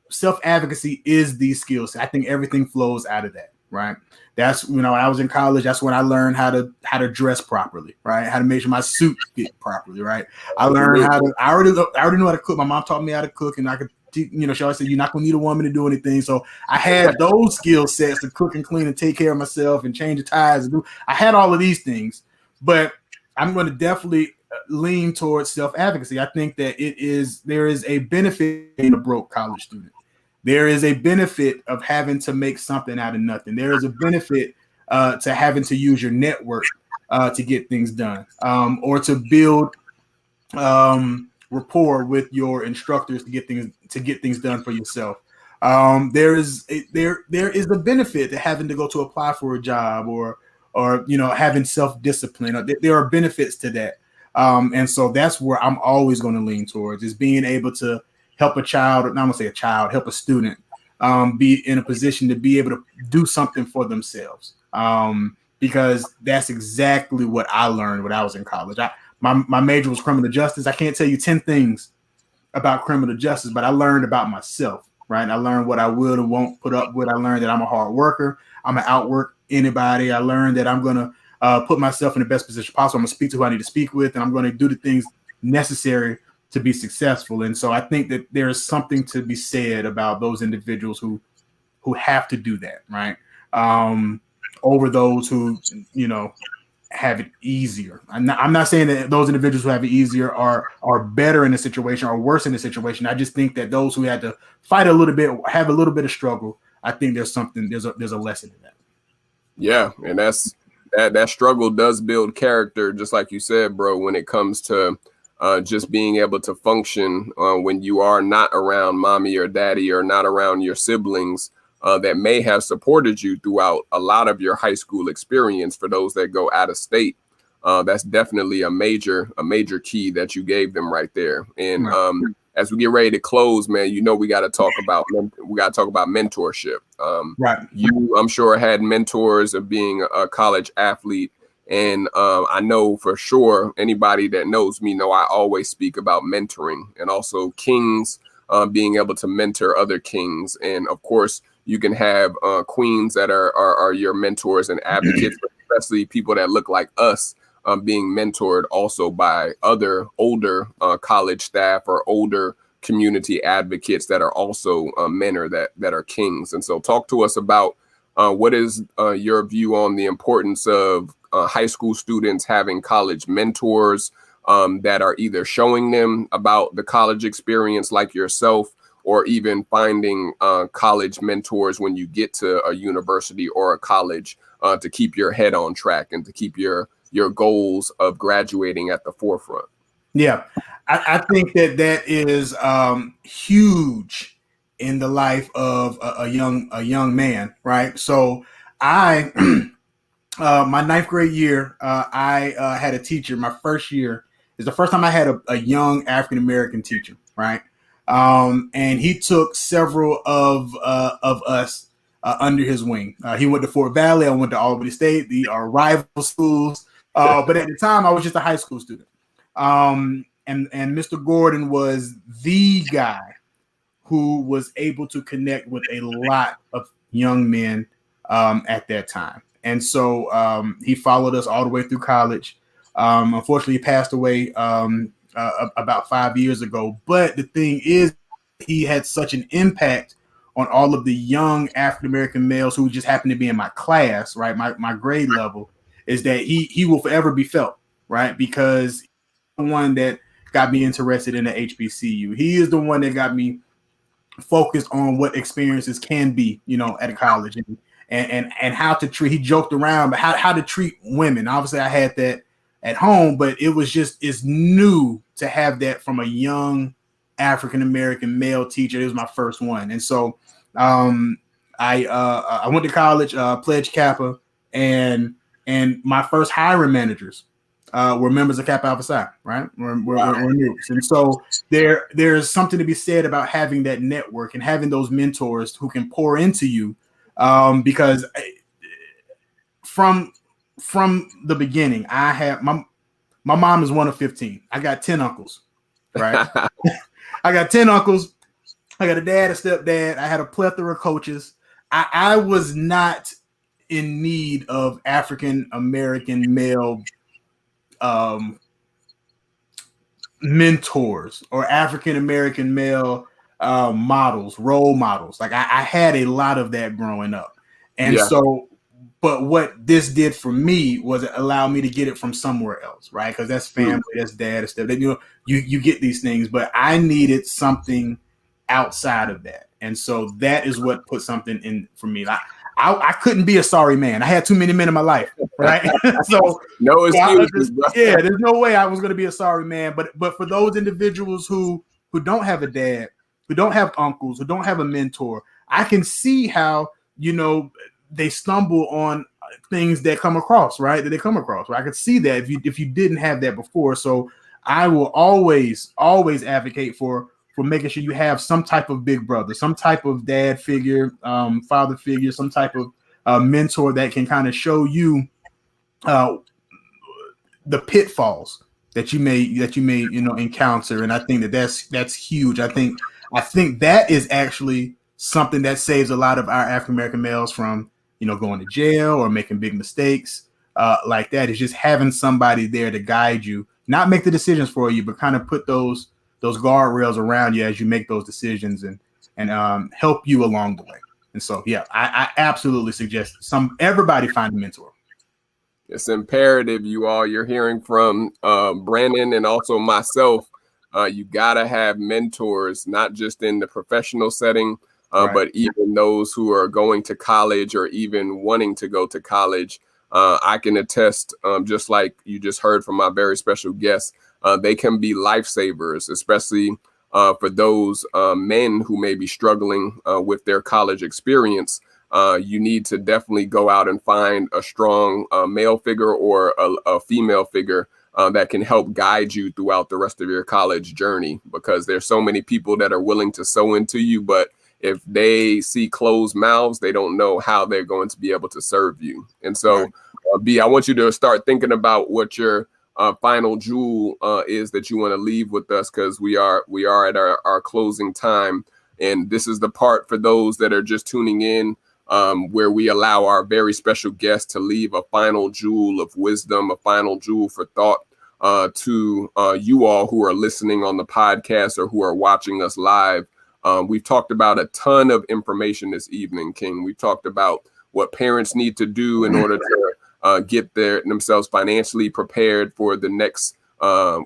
self-advocacy is the skill set. I think everything flows out of that, right? That's, when I was in college, that's when I learned how to dress properly, right? How to make sure my suit fit properly, right? I learned I already know how to cook. My mom taught me how to cook, and I could, she always said, you're not gonna need a woman to do anything. So I had those skill sets to cook and clean and take care of myself and change the tires. I had all of these things, but I'm going to definitely lean towards self-advocacy. I think that there is a benefit in a broke college student. There is a benefit of having to make something out of nothing. There is a benefit to having to use your network to get things done, or to build rapport with your instructors to get things done for yourself. There is a benefit to having to go to apply for a job, or having self-discipline. There are benefits to that. And so that's where I'm always going to lean towards, is being able to help a child, not I'm gonna say a child, help a student be in a position to be able to do something for themselves. Because that's exactly what I learned when I was in college. My major was criminal justice. I can't tell you 10 things about criminal justice, but I learned about myself, right? I learned what I will and won't put up with. I learned that I'm a hard worker. I'm gonna outwork anybody. I learned that I'm gonna put myself in the best position possible. I'm gonna speak to who I need to speak with, and I'm gonna do the things necessary to be successful. And so I think that there is something to be said about those individuals who have to do that, right? Over those who, have it easier. I'm not saying that those individuals who have it easier are better in the situation or worse in the situation. I just think that those who had to fight a little bit, have a little bit of struggle, I think there's a lesson in that. Yeah, and that struggle does build character, just like you said, bro, when it comes to just being able to function when you are not around mommy or daddy, or not around your siblings that may have supported you throughout a lot of your high school experience. For those that go out of state, that's definitely a major key that you gave them right there. And as we get ready to close, man, we got to talk about mentorship. Right. You, I'm sure, had mentors of being a college athlete. And I know for sure, anybody that knows me know I always speak about mentoring, and also kings being able to mentor other kings. And of course, you can have queens that are your mentors and advocates, especially people that look like us, being mentored also by other older college staff or older community advocates that are also men or that are kings. And so talk to us about what is your view on the importance of high school students having college mentors that are either showing them about the college experience like yourself, or even finding college mentors when you get to a university or a college to keep your head on track and to keep your goals of graduating at the forefront. Yeah, I think that is huge in the life of a young man, right? So I, my ninth grade year, I had a teacher. My first year is the first time I had a young African-American teacher, right? And he took several of us under his wing. He went to Fort Valley. I went to Albany State, the rival schools. But at the time, I was just a high school student. And Mr. Gordon was the guy who was able to connect with a lot of young men at that time. And so he followed us all the way through college. Unfortunately, he passed away about 5 years ago. But the thing is, he had such an impact on all of the young African-American males who just happened to be in my class, right? My grade level, is that he will forever be felt, right? Because he's the one that got me interested in the HBCU. He is the one that got me focused on what experiences can be, at a college, and how to treat. He joked around, but how to treat women. Obviously, I had that at home, but it's new to have that from a young African-American male teacher. It was my first one. And so I went to college, pledged Kappa, and my first hiring managers were members of Kappa Alpha Psi, right? We're newbies. And so there's something to be said about having that network and having those mentors who can pour into you, because from the beginning, I have my mom is one of 15. I got 10 uncles, right? I got 10 uncles. I got a dad, a stepdad. I had a plethora of coaches. I was not in need of African American male mentors or African American male models, role models. Like I had a lot of that growing up. And so, but what this did for me was it allowed me to get it from somewhere else, right? Because that's family, that's dad, that's stepdad. You get these things, but I needed something outside of that. And so that is what put something in for me. I couldn't be a sorry man. I had too many men in my life, right? so no excuses. Yeah, there's no way I was going to be a sorry man. But for those individuals who don't have a dad, who don't have uncles, who don't have a mentor, I can see how, you know, they stumble on things that come across, right? That they come across. Right? I could see that if you didn't have that before. So I will always advocate for making sure you have some type of big brother, some type of dad figure, father figure, some type of mentor that can kind of show you the pitfalls that you may encounter. And I think that's huge. I think that is actually something that saves a lot of our African American males from going to jail or making big mistakes like that. Is just having somebody there to guide you, not make the decisions for you, but kind of put those guardrails around you as you make those decisions and help you along the way. And so, yeah, I absolutely suggest everybody find a mentor. It's imperative, you all. You're hearing from Brannon and also myself. You gotta have mentors, not just in the professional setting, right, but even those who are going to college or even wanting to go to college. I can attest, just like you just heard from my very special guest, they can be lifesavers, especially for those men who may be struggling with their college experience. You need to definitely go out and find a strong male figure or a female figure that can help guide you throughout the rest of your college journey, because there's so many people that are willing to sow into you, but if they see closed mouths, they don't know how they're going to be able to serve you. And so, B, I want you to start thinking about what your final jewel is that you want to leave with us, because we are at our closing time. And this is the part for those that are just tuning in, where we allow our very special guest to leave a final jewel of wisdom, a final jewel for thought to you all who are listening on the podcast or who are watching us live. We've talked about a ton of information this evening, King. We've talked about what parents need to do in order to get themselves financially prepared for the next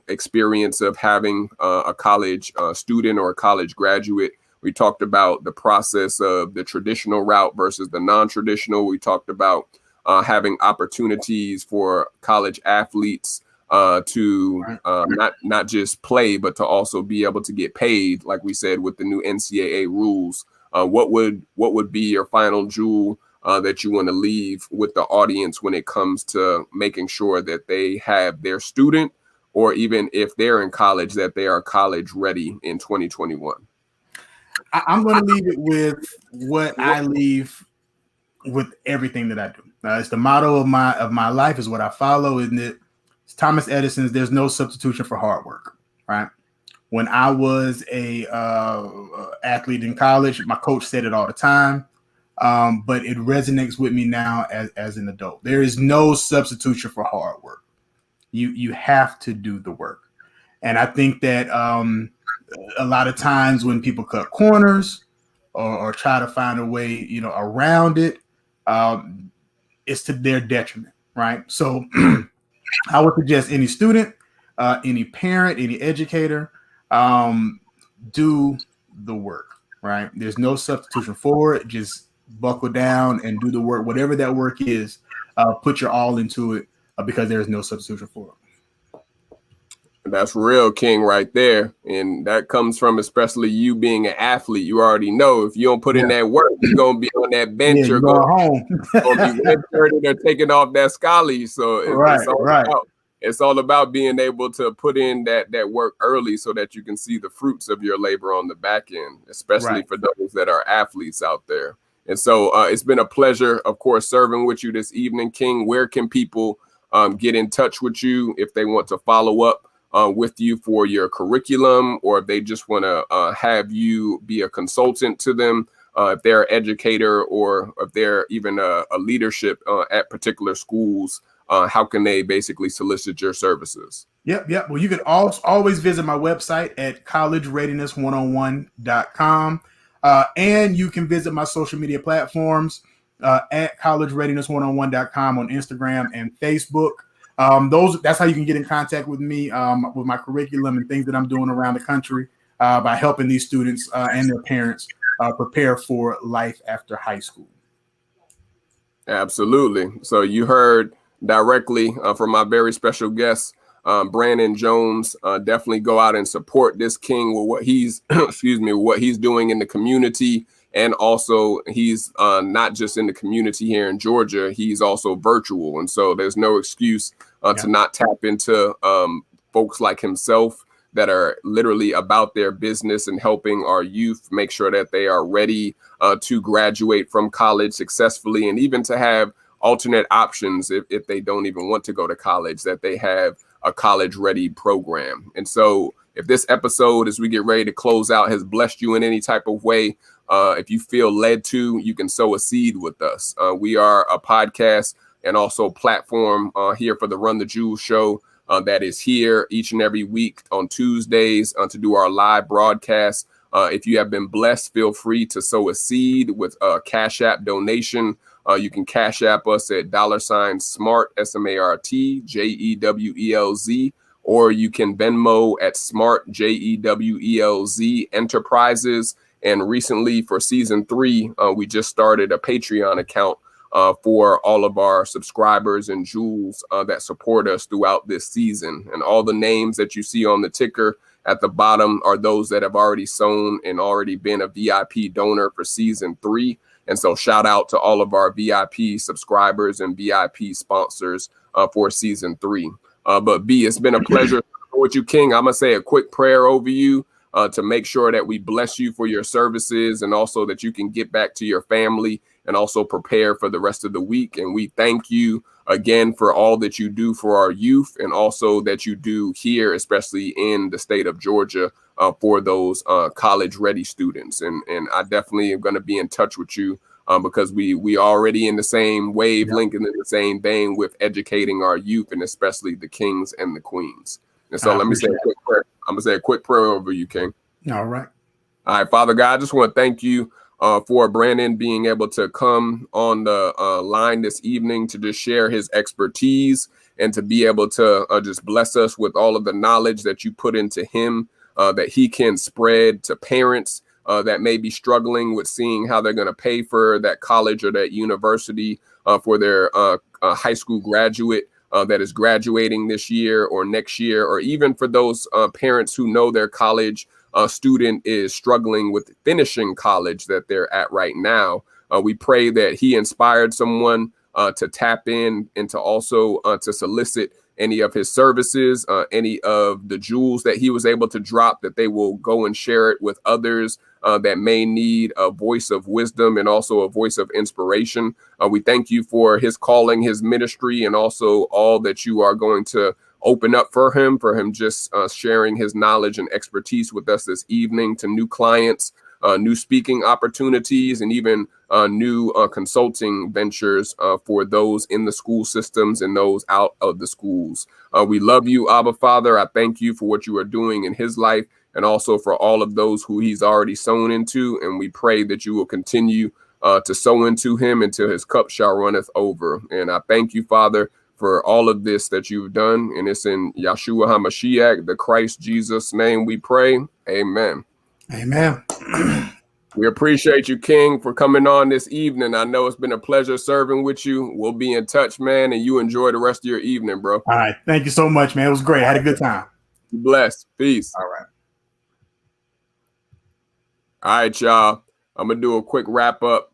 experience of having a college student or a college graduate. We talked about the process of the traditional route versus the non-traditional. We talked about having opportunities for college athletes to not just play, but to also be able to get paid, like we said, with the new NCAA rules. What would be your final jewel that you want to leave with the audience when it comes to making sure that they have their student, or even if they're in college, that they are college ready in 2021? I'm going to leave it with what I leave with everything that I do. It's the motto of my life, is what I follow, isn't it? It's Thomas Edison's, there's no substitution for hard work, right? When I was a athlete in college, my coach said it all the time, but it resonates with me now as an adult. There is no substitution for hard work. You have to do the work. And I think that a lot of times when people cut corners or try to find a way, around it, it's to their detriment, right? So I would suggest any student, any parent, any educator, do the work, right? There's no substitution for it. Just buckle down and do the work, whatever that work is. Put your all into it, because there is no substitution for it. That's real, King, right there. And that comes from especially you being an athlete. You already know if you don't put in that work, you're going to be on that bench or going home. Going to be redshirted or taking off that scholarly. So it's all about being able to put in that work early so that you can see the fruits of your labor on the back end, especially for those that are athletes out there. And so it's been a pleasure, of course, serving with you this evening, King. Where can people get in touch with you if they want to follow up with you for your curriculum, or if they just want to have you be a consultant to them, if they're an educator, or if they're even a leadership at particular schools? How can they basically solicit your services? Yep. Well, you can always visit my website at collegereadiness101.com. And you can visit my social media platforms at collegereadiness101.com on Instagram and Facebook. That's how you can get in contact with me with my curriculum and things that I'm doing around the country by helping these students and their parents prepare for life after high school. Absolutely. So you heard directly from my very special guest, Brannon Jones. Definitely go out and support this king with what he's, excuse me, what he's doing in the community. And also he's not just in the community here in Georgia, he's also virtual. And so there's no excuse to not tap into folks like himself that are literally about their business and helping our youth make sure that they are ready to graduate from college successfully, and even to have alternate options if they don't even want to go to college, that they have a college ready program. And so if this episode, as we get ready to close out, has blessed you in any type of way, if you feel led to, you can sow a seed with us. We are a podcast and also platform here for the Run the Jewelz Show. That is here each and every week on Tuesdays to do our live broadcast. If you have been blessed, feel free to sow a seed with a Cash App donation. You can Cash App us at $SMART, SMART, JEWELZ, or you can Venmo at SMART, JEWELZ Enterprises. And recently for season 3, we just started a Patreon account for all of our subscribers and jewels that support us throughout this season. And all the names that you see on the ticker at the bottom are those that have already sown and already been a VIP donor for season 3. And so shout out to all of our VIP subscribers and VIP sponsors for season 3. But B, it's been a pleasure with you, King. I'm going to say a quick prayer over you to make sure that we bless you for your services, and also that you can get back to your family and also prepare for the rest of the week. And we thank you again for all that you do for our youth, and also that you do here, especially in the state of Georgia, for those college ready students. And I definitely am going to be in touch with you because we already in the same wavelength and in the same vein with educating our youth, and especially the kings and the queens. And so let me say a quick prayer. I'm going to say a quick prayer over you, King. All right. All right, Father God, I just want to thank you for Brannon being able to come on the line this evening to just share his expertise and to be able to just bless us with all of the knowledge that you put into him, that he can spread to parents that may be struggling with seeing how they're going to pay for that college or that university for their high school graduate that is graduating this year or next year, or even for those parents who know their college student is struggling with finishing college that they're at right now. We pray that he inspired someone to tap in and to also to solicit any of his services, any of the jewels that he was able to drop, that they will go and share it with others that may need a voice of wisdom and also a voice of inspiration. We thank you for his calling, his ministry, and also all that you are going to open up for him just sharing his knowledge and expertise with us this evening to new clients, new speaking opportunities, and even new consulting ventures for those in the school systems and those out of the schools. We love you, Abba Father. I thank you for what you are doing in his life, and also for all of those who he's already sown into. And we pray that you will continue to sow into him until his cup shall runneth over. And I thank you, Father, for all of this that you've done. And it's in Yeshua HaMashiach, the Christ Jesus name we pray. Amen. Amen. We appreciate you, King, for coming on this evening. I know it's been a pleasure serving with you. We'll be in touch, man, and you enjoy the rest of your evening, bro. All right. Thank you so much, man. It was great. I had a good time. Be blessed. Peace. All right. All right, y'all. I'm going to do a quick wrap up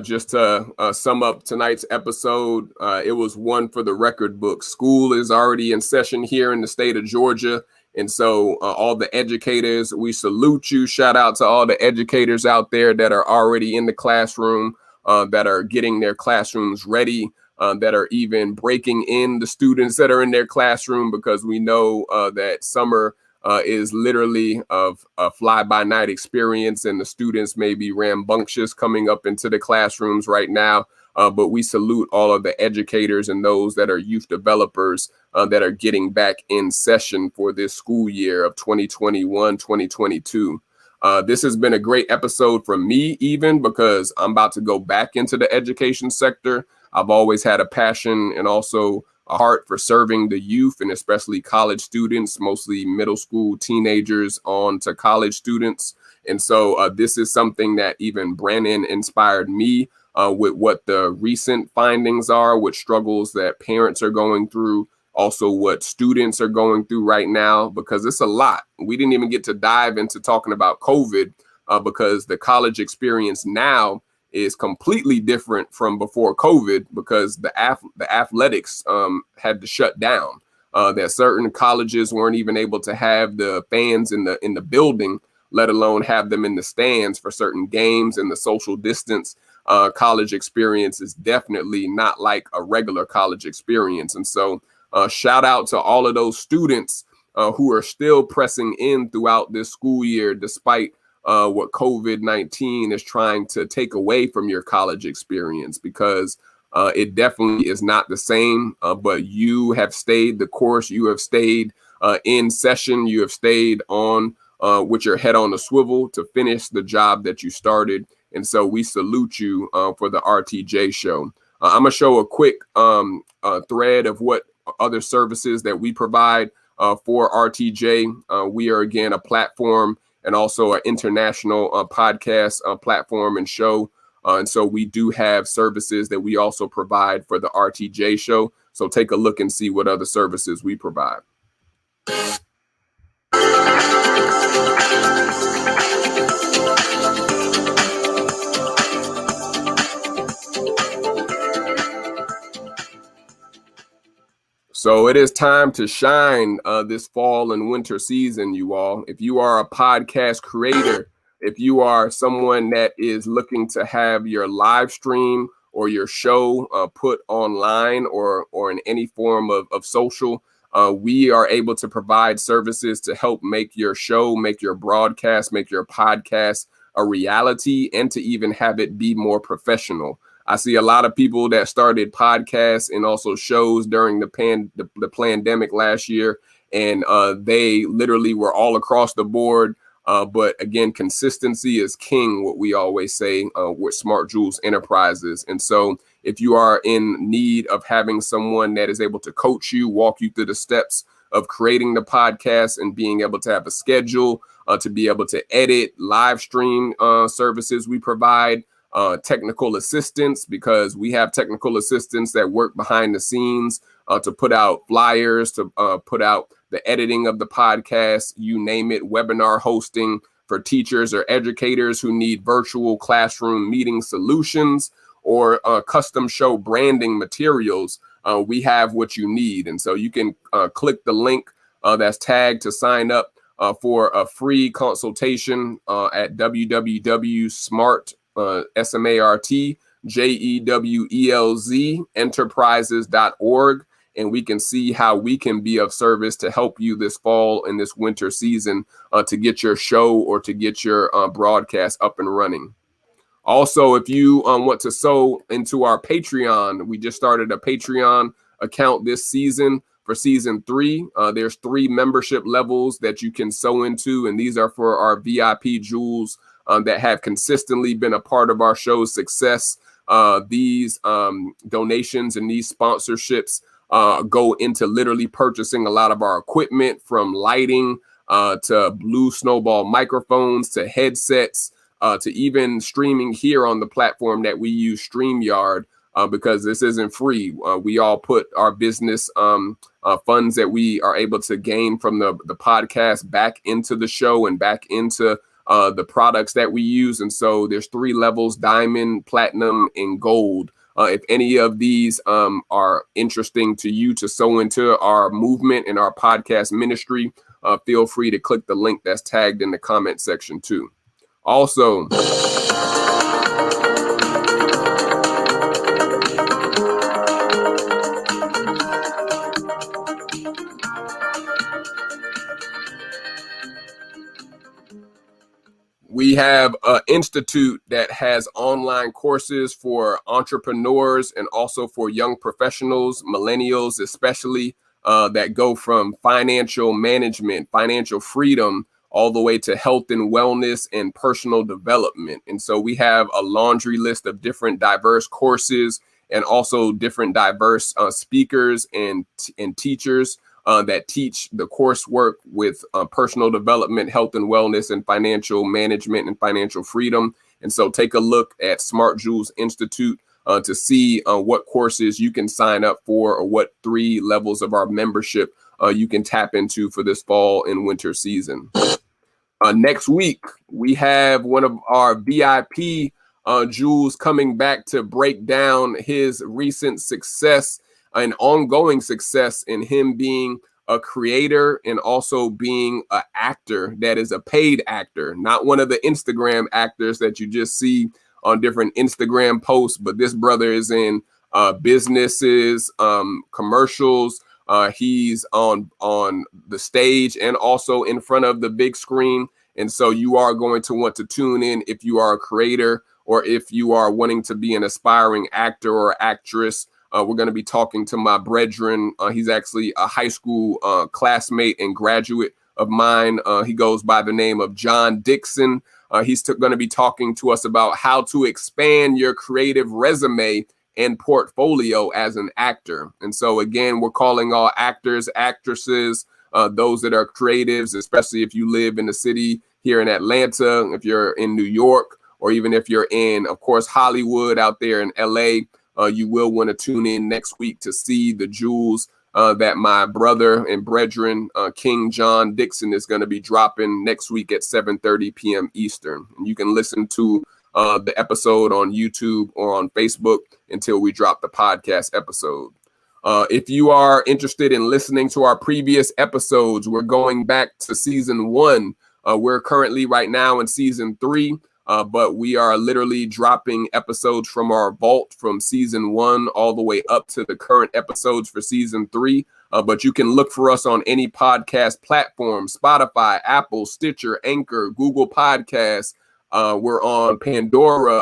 just to sum up tonight's episode. It was one for the record book. School is already in session here in the state of Georgia. And so all the educators, we salute you. Shout out to all the educators out there that are already in the classroom, that are getting their classrooms ready, that are even breaking in the students that are in their classroom, because we know that summer is literally a fly-by-night experience, and the students may be rambunctious coming up into the classrooms right now. But we salute all of the educators and those that are youth developers that are getting back in session for this school year of 2021-2022. This has been a great episode for me, even because I'm about to go back into the education sector. I've always had a passion and also a heart for serving the youth, and especially college students, mostly middle school teenagers on to college students. And so this is something that even Brannon inspired me with what the recent findings are, what struggles that parents are going through, also what students are going through right now, because it's a lot. We didn't even get to dive into talking about COVID because the college experience now is completely different from before COVID, because the athletics had to shut down. That certain colleges weren't even able to have the fans in the building, let alone have them in the stands for certain games, and the social distance college experience is definitely not like a regular college experience. And so shout out to all of those students who are still pressing in throughout this school year, despite what COVID-19 is trying to take away from your college experience, because it definitely is not the same. But you have stayed the course. You have stayed in session. You have stayed on with your head on the swivel to finish the job that you started. And so we salute you for the RTJ show. I'm going to show a quick thread of what other services that we provide for RTJ. We are, again, a platform and also an international podcast platform and show. And so we do have services that we also provide for the RTJ show. So take a look and see what other services we provide. So it is time to shine this fall and winter season, you all. If you are a podcast creator, if you are someone that is looking to have your live stream or your show put online or in any form of social, we are able to provide services to help make your show, make your broadcast, make your podcast a reality, and to even have it be more professional. I see a lot of people that started podcasts and also shows during the pandemic last year, and they literally were all across the board. But again, consistency is king, what we always say with Smart Jewelz Enterprises. And so if you are in need of having someone that is able to coach you, walk you through the steps of creating the podcast and being able to have a schedule, to be able to edit, live stream services we provide, technical assistance, because we have technical assistants that work behind the scenes to put out flyers, to put out the editing of the podcast, you name it, webinar hosting for teachers or educators who need virtual classroom meeting solutions or custom show branding materials. We have what you need. And so you can click the link that's tagged to sign up for a free consultation at www.smart SmartJewelz enterprises.org, and we can see how we can be of service to help you this fall and this winter season to get your show or to get your broadcast up and running. Also, if you want to sow into our Patreon, we just started a Patreon account this season for season 3. There's 3 membership levels that you can sow into, and these are for our VIP jewels that have consistently been a part of our show's success. These donations and these sponsorships go into literally purchasing a lot of our equipment, from lighting to Blue Snowball microphones to headsets to even streaming here on the platform that we use, StreamYard, because this isn't free. We all put our business funds that we are able to gain from the podcast back into the show and back into the products that we use. And so there's 3 levels: diamond, platinum, and gold. If any of these are interesting to you to sow into our movement and our podcast ministry, feel free to click the link that's tagged in the comment section too. Also, we have an institute that has online courses for entrepreneurs and also for young professionals, millennials especially, that go from financial management, financial freedom, all the way to health and wellness and personal development. And so we have a laundry list of different diverse courses and also different diverse speakers and teachers that teach the coursework with personal development, health and wellness, and financial management and financial freedom. And so take a look at Smart Jewelz Institute to see what courses you can sign up for, or what 3 levels of our membership you can tap into for this fall and winter season. Next week, we have one of our VIP Jewels coming back to break down his recent success and ongoing success in him being a creator and also being an actor that is a paid actor, not one of the Instagram actors that you just see on different Instagram posts, but this brother is in businesses, commercials. He's on the stage and also in front of the big screen. And so you are going to want to tune in if you are a creator or if you are wanting to be an aspiring actor or actress. We're going to be talking to my brethren. He's actually a high school classmate and graduate of mine. He goes by the name of John Dixon. He's going to be talking to us about how to expand your creative resume and portfolio as an actor. And so, again, we're calling all actors, actresses, those that are creatives, especially if you live in the city here in Atlanta, if you're in New York, or even if you're in, of course, Hollywood out there in LA. You will want to tune in next week to see the jewels that my brother and brethren, King John Dixon, is going to be dropping next week at 7:30 p.m. Eastern. And you can listen to the episode on YouTube or on Facebook until we drop the podcast episode. If you are interested in listening to our previous episodes, we're going back to season 1. We're currently right now in season 3. But we are literally dropping episodes from our vault from season 1 all the way up to the current episodes for season 3. But you can look for us on any podcast platform: Spotify, Apple, Stitcher, Anchor, Google Podcasts. We're on Pandora,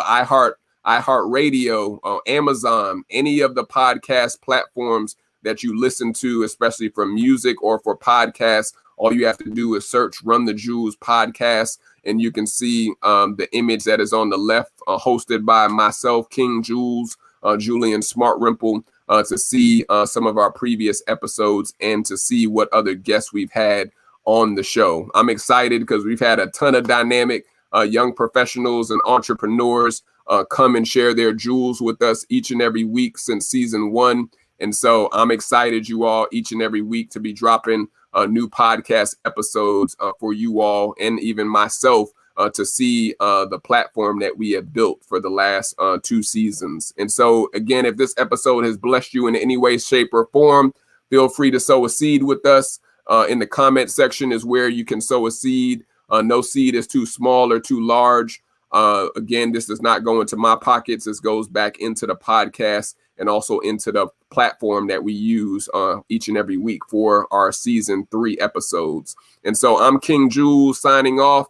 iHeartRadio, Amazon, any of the podcast platforms that you listen to, especially for music or for podcasts. All you have to do is search Run the Jewelz podcast, and you can see the image that is on the left, hosted by myself, King Jewelz, Julian Smartrimple, to see some of our previous episodes and to see what other guests we've had on the show. I'm excited because we've had a ton of dynamic young professionals and entrepreneurs come and share their jewels with us each and every week since season 1. And so I'm excited, you all, each and every week to be dropping new podcast episodes for you all and even myself to see the platform that we have built for the last 2 seasons. And so, again, if this episode has blessed you in any way, shape, or form, feel free to sow a seed with us. In the comment section is where you can sow a seed. No seed is too small or too large. Again, this does not go into my pockets. This goes back into the podcast and also into the platform that we use each and every week for our season 3 episodes. And so I'm King Jewelz signing off.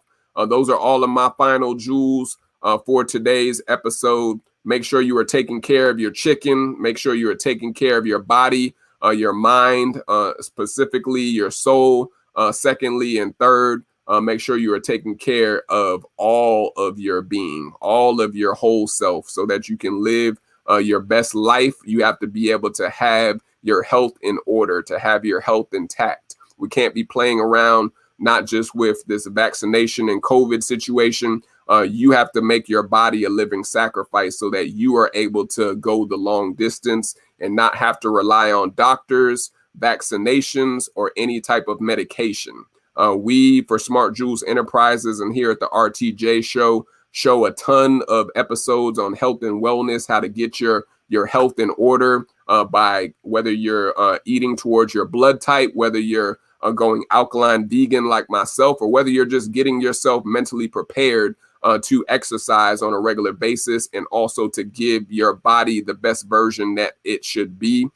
Those are all of my final jewels for today's episode. Make sure you are taking care of your chicken. Make sure you are taking care of your body, your mind, specifically your soul. Secondly and third, make sure you are taking care of all of your being, all of your whole self, so that you can live your best life. You have to be able to have your health in order, to have your health intact. We can't be playing around, not just with this vaccination and COVID situation. You have to make your body a living sacrifice so that you are able to go the long distance and not have to rely on doctors, vaccinations, or any type of medication. We, for Smart Jewelz Enterprises and here at the RTJ show a ton of episodes on health and wellness, how to get your health in order by whether you're eating towards your blood type, whether you're going alkaline vegan like myself, or whether you're just getting yourself mentally prepared to exercise on a regular basis and also to give your body the best version that it should be.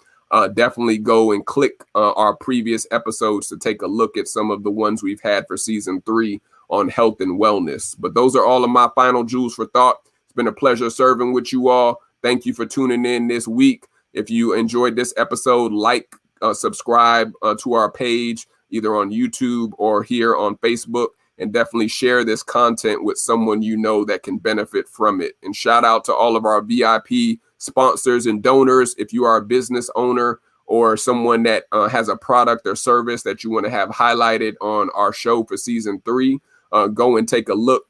Definitely go and click our previous episodes to take a look at some of the ones we've had for season 3 on health and wellness. But those are all of my final jewels for thought. It's been a pleasure serving with you all. Thank you for tuning in this week. If you enjoyed this episode, subscribe to our page, either on YouTube or here on Facebook, and definitely share this content with someone you know that can benefit from it. And shout out to all of our VIP sponsors and donors. If you are a business owner or someone that has a product or service that you want to have highlighted on our show for season 3, go and take a look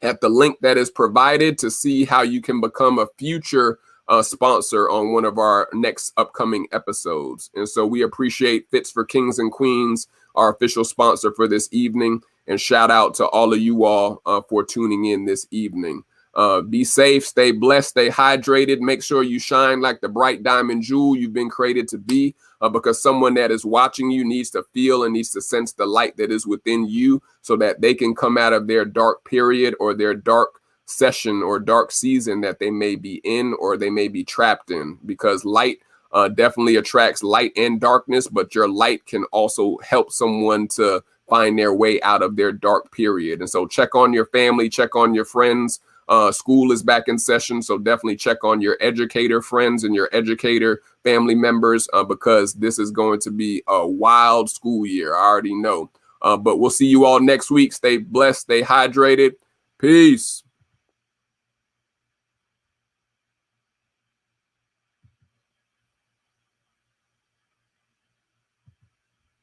at the link that is provided to see how you can become a future sponsor on one of our next upcoming episodes. And so we appreciate Fits for Kings and Queens, our official sponsor for this evening. And shout out to all of you all for tuning in this evening. Be safe, stay blessed, stay hydrated. Make sure you shine like the bright diamond jewel you've been created to be, because someone that is watching you needs to feel and needs to sense the light that is within you so that they can come out of their dark period or their dark session or dark season that they may be in or they may be trapped in, because light definitely attracts light and darkness, but your light can also help someone to find their way out of their dark period. And so check on your family, check on your friends. School is back in session, so definitely check on your educator friends and your educator family members, because this is going to be a wild school year. I already know. But we'll see you all next week. Stay blessed, stay hydrated. Peace.